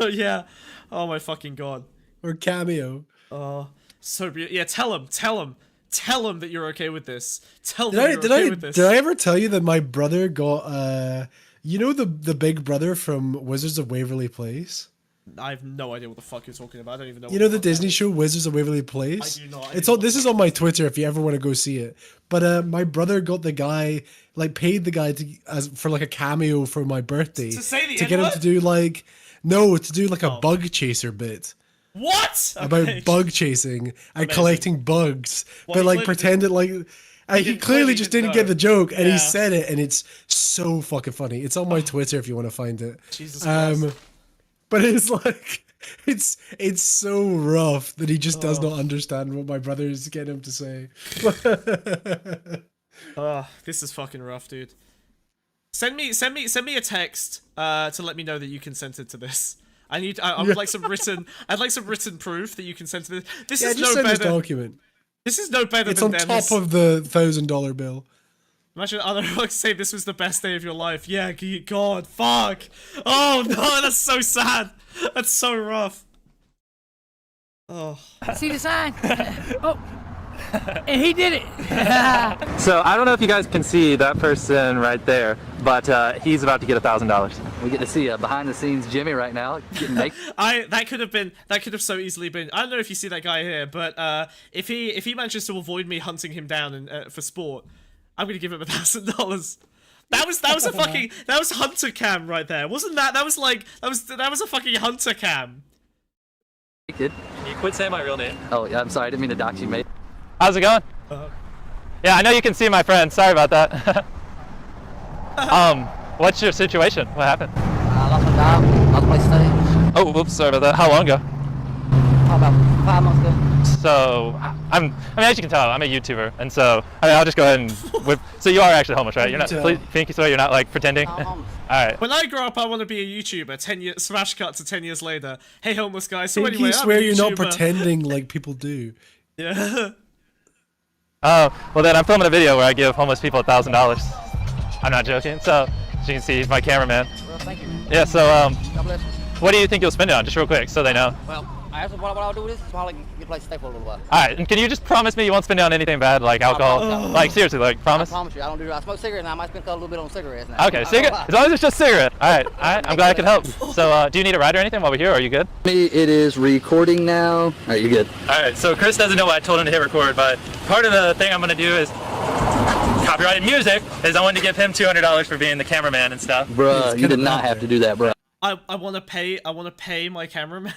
Yeah. Oh my fucking god. or cameo. Oh, so beautiful. Yeah, tell him that you're okay with this. Tell him Did I you're did okay I with this. did I ever tell you that my brother got you know the big brother from Wizards of Waverly Place? I have no idea what the fuck you're talking about. I don't even know. You know the Disney show Wizards of Waverly Place? I do not. It's on. This is on my Twitter if you ever want to go see it. But my brother got the guy, like, paid the guy for like a cameo for my birthday To say the to get him N-word? to do like to do like a bug chaser bit What? about Okay. bug chasing and collecting bugs, Well, but he like clearly pretended like. He clearly just didn't get the joke, and Yeah. he said it, and it's so fucking funny. It's on my Twitter if you want to find it. Jesus Christ. But it's like it's so rough that he just does not understand what my brother is getting him to say. This is fucking rough, dude. Send me a text to let me know that you consented to this. I would like some written. I'd like some written proof that you consented to this. This is just no send this better. document. This is no better It's than on Dennis. top of the $1,000 bill. Imagine other folks say this was the best day of your life. Yeah, God, fuck. Oh no, that's so sad. That's so rough. Oh. See the sign? Oh, and he did it. So I don't know if you guys can see that person right there, but he's about to get $1,000. We get to see a behind-the-scenes Jimmy right now. Getting naked. That could have so easily been. I don't know if you see that guy here, but if he manages to avoid me hunting him down and for sport, I'm gonna give him $1,000. That was a fucking hunter cam right there, wasn't that? That was a fucking hunter cam. Naked. Can you quit saying my real name? Oh, yeah, I'm sorry. I didn't mean to dox you, mate. How's it going? Yeah, I know you can see my friend. Sorry about that. What's your situation? What happened? I lost my job. Lost my stage. Oh, whoops, sorry about that. How long ago? About 5 months ago. So, I mean, as you can tell, I'm a YouTuber, and so, I mean, I'll just go ahead and whip. So you are actually homeless, right? You're not, please, Pinky swear you're not, like, pretending? I'm homeless. Alright. When I grow up, I want to be a YouTuber. 10 years, smash cut to 10 years later. Hey, homeless guy. So Think anyway, you I'm swear a you're not YouTuber. pretending like people do. Yeah. Oh, well then I'm filming a video where I give homeless people $1,000. I'm not joking. So, as you can see, he's my cameraman. Well, thank you. Yeah, so, God bless you. what do you think you'll spend it on? Just real quick, so they know. Well, I asked what I'll do with this is probably get a place to stay for a little while. Alright, and can you just promise me you won't spend it on anything bad, like alcohol? promise. Like, seriously, like, I promise? promise you, I don't do. I smoke cigarettes, and I might spend a little bit on cigarettes now. Okay, cigarette. As long as it's just cigarette. Alright, I'm glad I could help. So, do you need a ride or anything while we're here, or are you good? It is recording now. All right, you're good. Alright, so Chris doesn't know why I told him to hit record, but part of the thing I'm gonna do is copyrighted music, is I wanted to give him $200 for being the cameraman and stuff. Bruh, you did not have to do that, bruh. I want to pay my cameraman.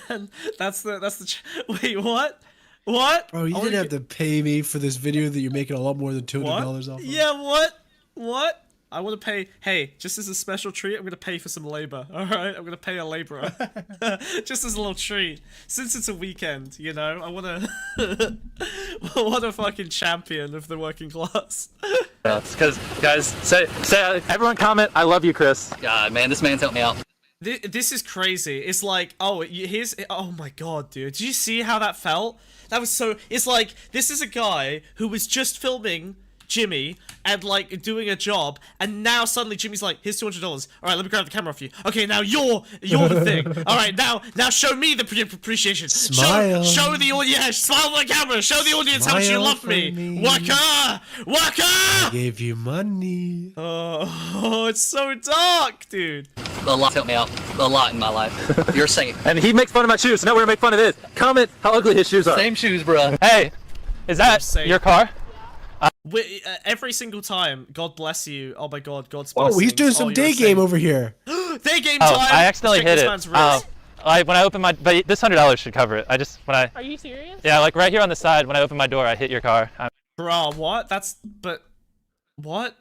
Wait, what? What? Bro, you didn't have to pay me for this video that you're making a lot more than $200 off of. Yeah, what? What? I want to pay. Hey, just as a special treat, I'm gonna pay for some labor. All right, I'm gonna pay a laborer, just as a little treat. Since it's a weekend, you know, I wanna, what a fucking champion of the working class. Because, guys, say, everyone comment, I love you, Chris. God, man, this man's helped me out. This is crazy. It's like, oh my god, dude. Did you see how that felt? That was so. It's like this is a guy who was just filming Jimmy and like doing a job, and now suddenly Jimmy's like, here's $200. All right, let me grab the camera off you. Okay, now you're the thing. All right, now show me the appreciation. Smile. Show the audience. Yeah, smile on the camera. Show the audience how much you Smile love for me. me. Waka, I waka. gave you money. Oh, it's so dark, dude. A lot helped me out. A lot in my life. You're saying. And he makes fun of my shoes, so now we're gonna make fun of his. Comment how ugly his shoes are. Same shoes, bruh. Hey, is that Same. your car? Every single time, God bless you. Oh my God, God's Oh, blessings. he's doing some you're day a game saint. over here. Day game Oh, time. I accidentally Check hit this it. man's wrist. When I opened my, but this $100 should cover it. Are you serious? Yeah, like right here on the side, when I opened my door, I hit your car. Bruh, what? What?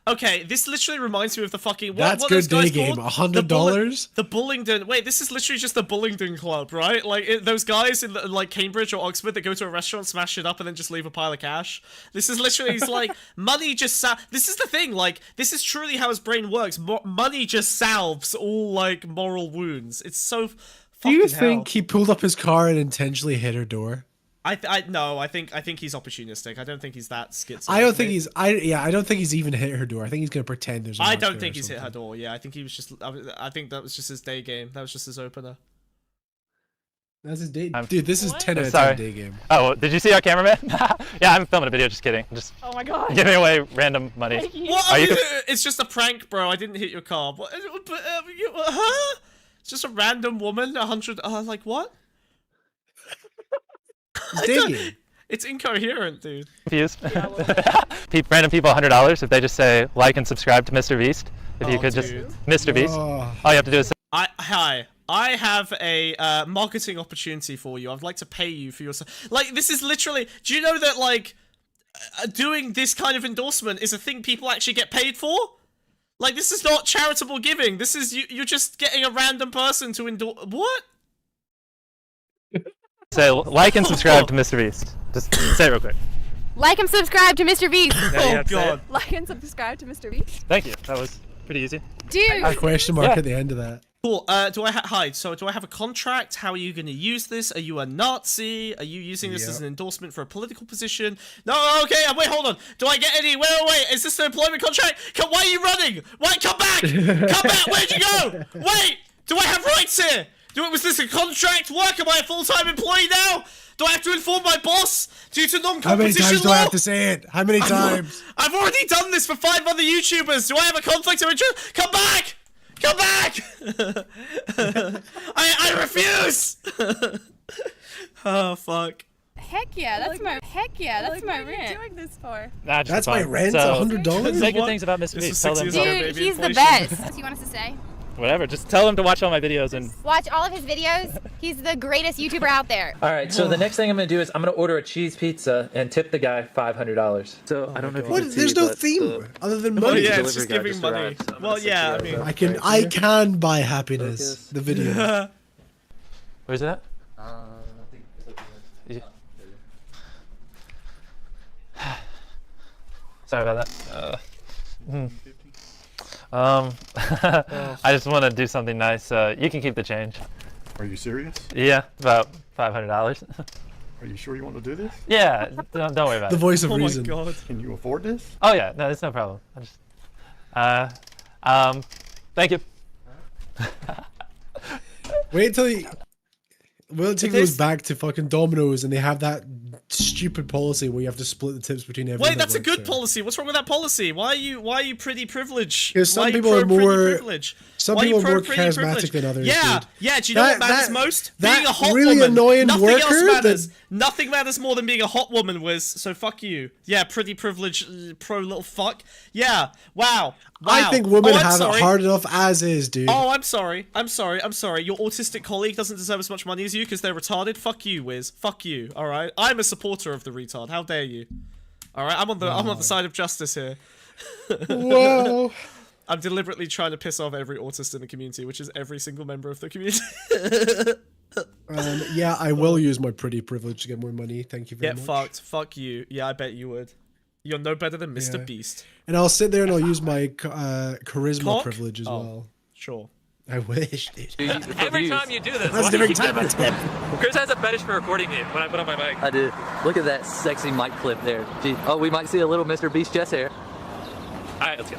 Okay, this literally reminds me of the fucking. That's what good those guys day game. called? $100? The Bullingdon. Wait, this is literally just the Bullingdon Club, right? Like those guys in like Cambridge or Oxford that go to a restaurant, smash it up, and then just leave a pile of cash. This is literally. It's like money just. This is the thing. Like this is truly how his brain works. Money just salves all like moral wounds. It's so. Do Fucking you hell. think he pulled up his car and intentionally hit her door? No, I think he's opportunistic. I don't think he's that schizophrenic. I don't think he's. I don't think he's even hit her door. I think he's gonna pretend there's. A I knock don't there think or he's hit her something. door. Yeah, I think he was just. I think that was just his day game. That was just his opener. That's his day. Dude, this is 10 out of 10 Sorry. day game. Oh, did you see our cameraman? Yeah, I'm filming a video. Just kidding. Just Oh my god. giving away random money. What? Are you? It's just a prank, bro. I didn't hit your car. But, huh? It's just a random woman. 100. Like what? It's day game. It's incoherent, dude. Confused. Random people $100 if they just say like and subscribe to MrBeast. If you could dude. just MrBeast. Oh. All you have to do is. Hi. I have a marketing opportunity for you. I'd like to pay you for your. Like, this is literally. Do you know that like doing this kind of endorsement is a thing people actually get paid for? Like, this is not charitable giving. This is you're just getting a random person to endorse. What? Say like and subscribe to MrBeast. Just say it real quick. Like and subscribe to MrBeast. Oh god. Like and subscribe to MrBeast. Thank you. That was pretty easy. Dude. A question mark Yeah. at the end of that. Cool. Do I hide? So do I have a contract? How are you going to use this? Are you a Nazi? Are you using this as an endorsement for a political position? No. Okay. Wait. Hold on. Do I get any? Wait. Is this an employment contract? Why are you running? Why? Come back! Come back! Where'd you go? Wait. Do I have rights here? Was this a contract work? Am I a full-time employee now? Do I have to inform my boss due to non-competition law? How many times do I have to say it? How many times? I've already done this for 5 other YouTubers. Do I have a conflict of interest? Come back! Come back! I refuse! Oh fuck. Heck yeah, that's my that's my rent. What are you doing this for? Nah, just That's for my fun. rent, So, $100? say good What? things about This MrBeast. is Tell 6 them. years old. Dude, baby he's the inflation. best. What do you want us to say? Whatever. Just tell them to watch all my videos and. Watch all of his videos. He's the greatest YouTuber out there. All right, so the next thing I'm gonna do is I'm gonna order a cheese pizza and tip the guy $500. So I don't know if you What? can see, There's no but theme other than Oh money. yeah, delivery it's just guy giving just money. arrived, so I'm Well, gonna yeah, I sit mean, here. I can buy happiness. The video. Where's it at? Yeah. Sorry about that. I just want to do something nice. You can keep the change. Are you serious? Yeah, about $500. Are you sure you want to do this? Yeah, don't worry about The it. voice of oh my reason. god. Can you afford this? Oh yeah, no, it's no problem. I just, thank you. Wait until he goes back to fucking Domino's and they have that stupid policy where you have to split the tips between everyone. Wait, that's a that good works there. policy. What's wrong with that policy? Why are you pretty privileged? Because some Why are you people are pro-pretty more- privilege? Some Why are people you are more pro-pretty charismatic privilege? than others. Yeah, dude. yeah. Do you know what matters most? that Being a hot really woman. annoying Nothing else worker matters. that- Nothing matters more than being a hot woman, Wiz. So fuck you. Yeah, pretty privileged pro little fuck. Yeah. Wow. I think women I'm have sorry. it hard enough as is, dude. Oh, I'm sorry. Your autistic colleague doesn't deserve as much money as you because they're retarded. Fuck you, Wiz. Fuck you. All right. I'm a supporter of the retard. How dare you? All right. I'm on the side of justice here. Whoa. I'm deliberately trying to piss off every autist in the community, which is every single member of the community. Yeah, I will use my pretty privilege to get more money. Thank you very Get much. fucked. Fuck you. Yeah, I bet you would. You're no better than Mr. Yeah. Beast. And I'll sit there and I'll use my charisma Cock? privilege as Oh. well. Sure. I wish, dude. Every time you do this, That's why do every you time I keep- tip. Chris has a fetish for recording me when I put on my mic. I do. Look at that sexy mic clip there. Gee. Oh, we might see a little MrBeast chest hair. All right, let's go.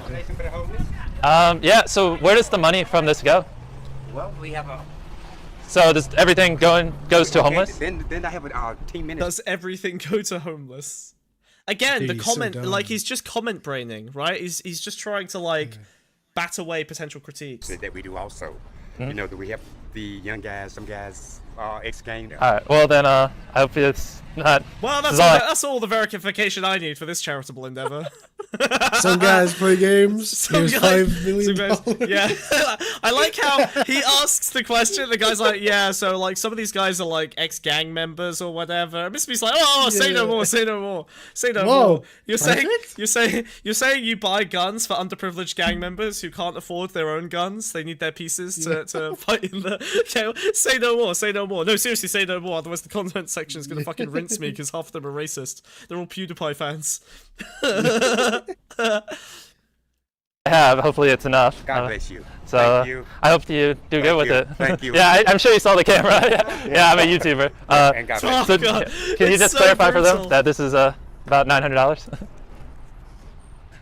Yeah. So where does the money from this go? Well, we have a. So does everything goes to homeless? Then I have a team minutes. Does everything go to homeless? Again, Dude, the he's so comment, dumb. like, he's just comment braining, right? He's just trying to, like, bat away potential critiques. That we do also. You know, that we have the young guys, some guys, ex-gang. All right. Well then, I hope it's not. Well, this that's is all the verification I need for this charitable endeavor. Some guys play games. Here's $5 million. Yeah. I like how he asks the question. The guy's like, yeah, so like some of these guys are like ex-gang members or whatever. And Mr. Beast's like, oh, say no more, say no more, say no Whoa, more. You're saying perfect. you're saying you buy guns for underprivileged gang members who can't afford their own guns. They need their pieces to fight in the. Okay, say no more, say no more. No, seriously, say no more. Otherwise, the comment section is gonna fucking rinse me because half of them are racist. They're all PewDiePie fans. I have. Hopefully it's enough. God bless you. So Thank you. I hope you do good with you. it. Thank you. Yeah, I'm sure you saw the camera. Yeah, I'm a YouTuber. And God bless Oh, So God. can you It's just so clarify for them brutal. that this is about $900?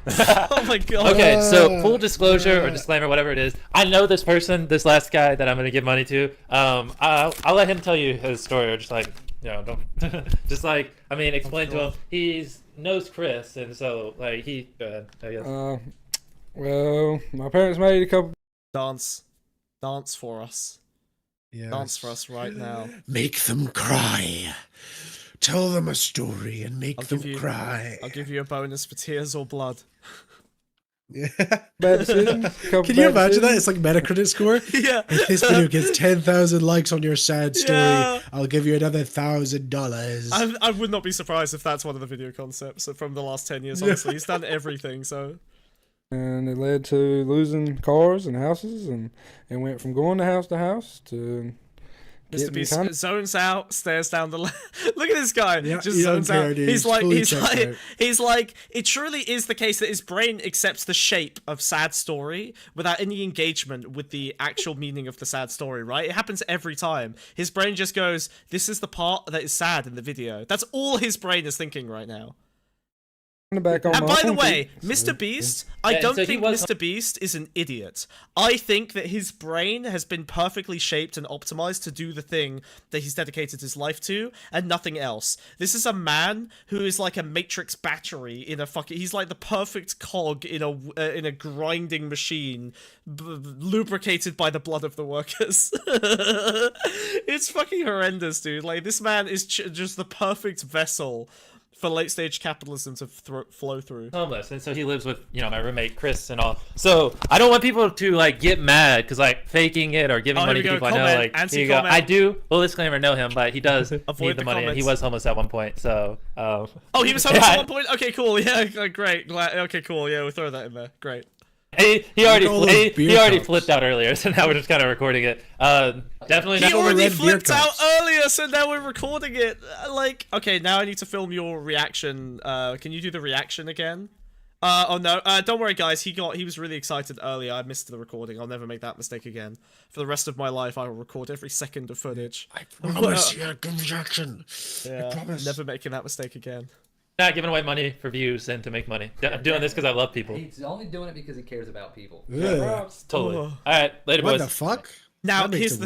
Oh my god. Okay, so full disclosure or disclaimer, whatever it is, I know this person, this last guy that I'm gonna give money to. I'll let him tell you his story, or just like, you know, don't just like, I mean, explain to him. He's knows Chris, and so like he. I guess. Well, my parents made a couple. Dance for us. Yes. Dance for us right now. Make them cry. Tell them a story and make them cry. I'll give you a bonus for tears or blood. Yeah. Bad decisions. Can you imagine that? It's like Metacritic score. Yeah. If this video gets 10,000 likes on your sad story, Yeah. I'll give you another $1,000. I would not be surprised if that's one of the video concepts from the last 10 years, honestly. He's done everything, so... And it led to losing cars and houses, and it went from going to house to... MrBeast zones out, stares down the left. Look at this guy, Yeah, just he zones don't care, out. dude. He's Fully checked out. he's like, it truly is the case that his brain accepts the shape of sad story without any engagement with the actual meaning of the sad story, right? It happens every time. His brain just goes, this is the part that is sad in the video. That's all his brain is thinking right now. And by the way, MrBeast, I don't think MrBeast is an idiot. I think that his brain has been perfectly shaped and optimized to do the thing that he's dedicated his life to, and nothing else. This is a man who is like a matrix battery in a fucking... He's like the perfect cog in a grinding machine, lubricated by the blood of the workers. It's fucking horrendous, dude. Like, this man is just the perfect vessel for late-stage capitalism to flow through. Homeless, and so he lives with, you know, my roommate Chris and all. So I don't want people to like get mad because like faking it or giving money to people I know. Like, here you go. I do. Well, disclaimer, know him, but he does need the money, and he was homeless at one point. So. Oh, he was homeless at one point. Okay, cool. Yeah, great. Okay, cool. Yeah, we'll throw that in there. Great. He already flipped out earlier, so now we're just kind of recording it. Definitely not. He already flipped out earlier, so now we're recording it. Like, okay, now I need to film your reaction. Can you do the reaction again? Oh no, don't worry guys, he was really excited earlier. I missed the recording. I'll never make that mistake again. For the rest of my life, I will record every second of footage. I promise you a good reaction. Yeah, I promise. Never making that mistake again. Not giving away money for views and to make money. I'm doing this because I love people. He's only doing it because he cares about people. Yeah. Totally. All right, later, boys. What the fuck? Now, here's the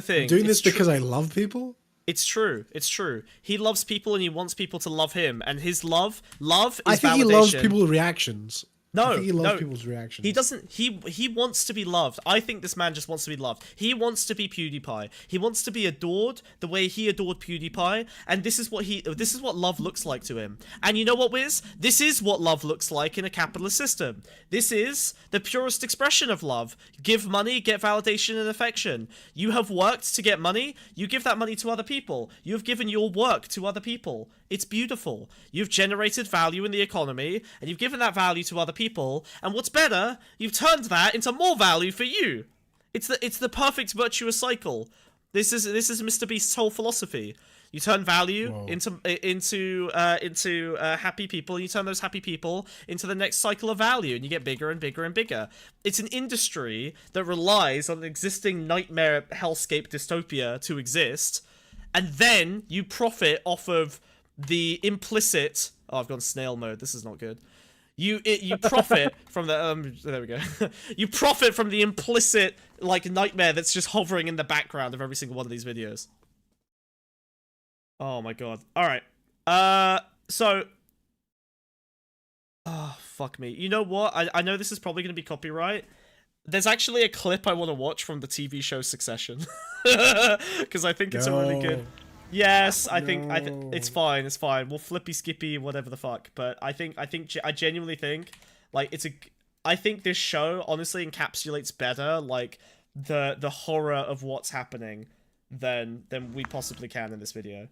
thing. I'm doing this because I love people? It's true. It's true. He loves people and he wants people to love him. And his love is validation. I think he loves people's reactions. No, I think he loves people's reactions. He doesn't. He wants to be loved. I think this man just wants to be loved. He wants to be PewDiePie. He wants to be adored the way he adored PewDiePie. And this is what love looks like to him. And you know what, Wiz? This is what love looks like in a capitalist system. This is the purest expression of love. Give money, get validation and affection. You have worked to get money. You give that money to other people. You have given your work to other people. It's beautiful. You've generated value in the economy, and you've given that value to other people, and what's better, you've turned that into more value for you. It's the perfect virtuous cycle. This is MrBeast's whole philosophy. You turn value into happy people, and you turn those happy people into the next cycle of value, and you get bigger and bigger and bigger. It's an industry that relies on an existing nightmare hellscape dystopia to exist, and then you profit off of the implicit... Oh, I've gone snail mode. This is not good. You profit from the... there we go. You profit from the implicit, like, nightmare that's just hovering in the background of every single one of these videos. Oh my god. Alright. So... Oh, fuck me. You know what? I know this is probably going to be copyright. There's actually a clip I want to watch from the TV show Succession. Because I think it's a really good... Yes, I think it's fine. It's fine. We'll flippy skippy whatever the fuck. But I genuinely think like I think this show honestly encapsulates better like the horror of what's happening than we possibly can in this video.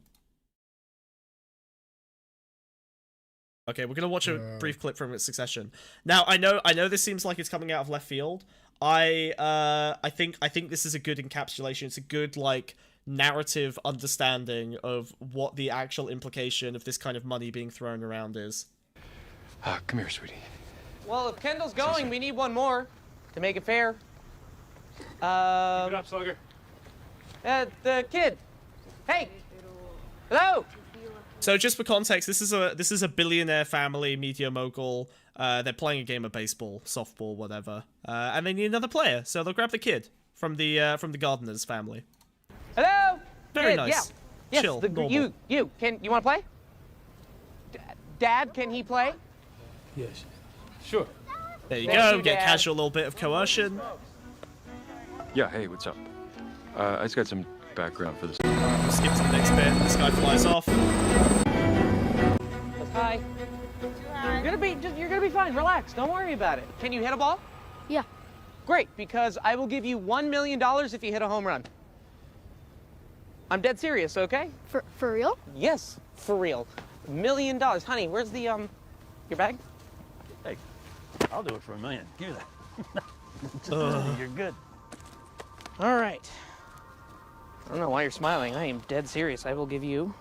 Okay, we're gonna watch a brief clip from Succession. Now I know this seems like it's coming out of left field. I think this is a good encapsulation. It's a good like narrative understanding of what the actual implication of this kind of money being thrown around is. Come here, sweetie. Well, if Kendall's going, we need one more to make it fair. Keep it up, Slugger. The kid. Hey. Hello. So just for context, this is a billionaire family, media mogul. They're playing a game of baseball, softball, whatever, and they need another player. So they'll grab the kid from the gardener's family. Hello. Very Kid, nice. Yeah. Yes, Chill. Normal. you want to play? Dad, can he play? Yes. Sure. There you Thank go. you, Get Dad. casual little bit of coercion. Yeah, hey, what's up? I just got some background for this. Skip to the next bit. This guy flies off. Hi. You're gonna be fine. Relax. Don't worry about it. Can you hit a ball? Yeah. Great, because I will give you $1 million if you hit a home run. I'm dead serious, okay? For real? Yes, for real. $1 million. Honey, where's the your bag? Hey, I'll do it for $1 million. Give me that. You're good. All right. I don't know why you're smiling. I am dead serious. I will give you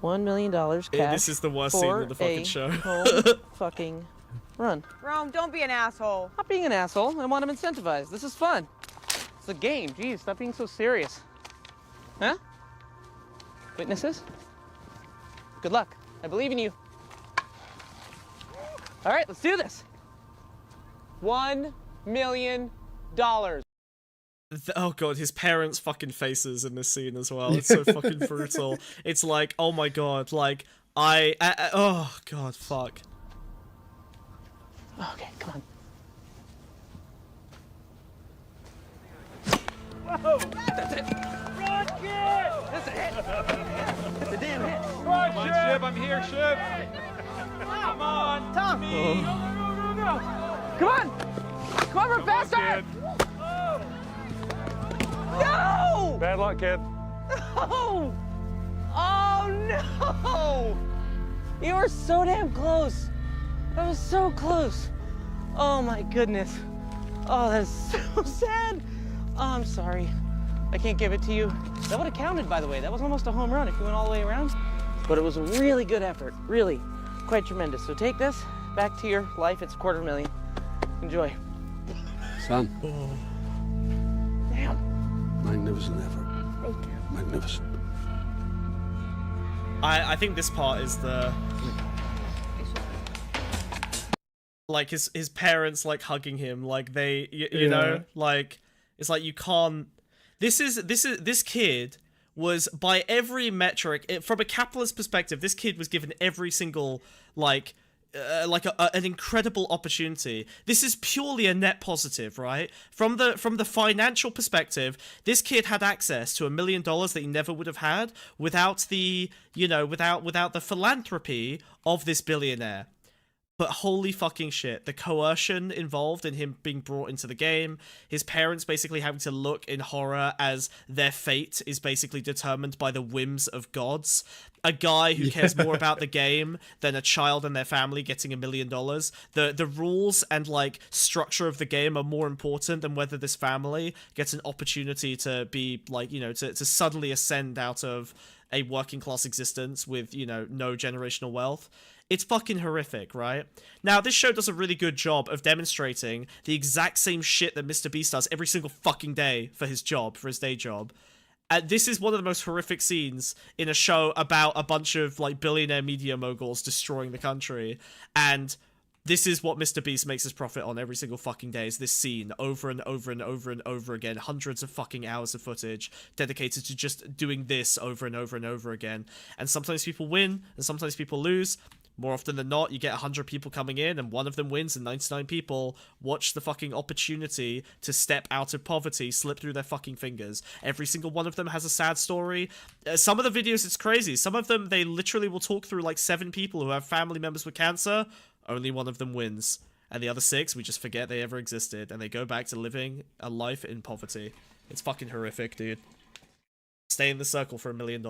$1 million cash. This is the worst scene of the fucking show. Home fucking run. Rome, don't be an asshole. Not being an asshole. I want him incentivized. This is fun. It's a game. Jeez, stop being so serious. Huh? Witnesses? Good luck. I believe in you. All right, let's do this. $1 million. Oh god, his parents' fucking faces in this scene as well. It's so fucking brutal. It's like, oh my god, like, oh god, fuck. Okay, come on. Whoa! That's it. Run, kid! That's a hit. That's a damn hit. Run, Come on, Ship. I'm here, Ship. Come on, Tom. Me. Go. Come on. Come on, faster. No! Bad luck, kid. No! Oh no! You were so damn close. That was so close. Oh my goodness. Oh, that is so sad. Oh, I'm sorry. I can't give it to you. That would have counted, by the way. That was almost a home run if you went all the way around. But it was a really good effort. Really. Quite tremendous. So take this back to your life. It's $250,000. Enjoy. Son. Damn. Magnificent effort. Thank you. Magnificent. I think this part is the... Like, his parents, like, hugging him, like, they, you know, like, it's like, you can't... This kid was, by every metric, from a capitalist perspective, this kid was given every single, like an incredible opportunity. This is purely a net positive, right? From the financial perspective, this kid had access to $1 million that he never would have had without the, you know, without the philanthropy of this billionaire. But holy fucking shit, the coercion involved in him being brought into the game, his parents basically having to look in horror as their fate is basically determined by the whims of gods. A guy who cares more about the game than a child and their family getting $1 million. The rules and, like, structure of the game are more important than whether this family gets an opportunity to be, like, you know, to suddenly ascend out of a working class existence with, you know, no generational wealth. It's fucking horrific, right? Now, this show does a really good job of demonstrating the exact same shit that MrBeast does every single fucking day for his job, for his day job. This is one of the most horrific scenes in a show about a bunch of, like, billionaire media moguls destroying the country. And this is what MrBeast makes his profit on every single fucking day, is this scene over and over and over and over again. Hundreds of fucking hours of footage dedicated to just doing this over and over and over again. And sometimes people win, and sometimes people lose. More often than not, you get 100 people coming in and one of them wins and 99 people watch the fucking opportunity to step out of poverty slip through their fucking fingers. Every single one of them has a sad story. Some of the videos, it's crazy. Some of them, they literally will talk through like 7 people who have family members with cancer. Only one of them wins. And the other 6, we just forget they ever existed. And they go back to living a life in poverty. It's fucking horrific, dude. Stay in the circle for $1 million.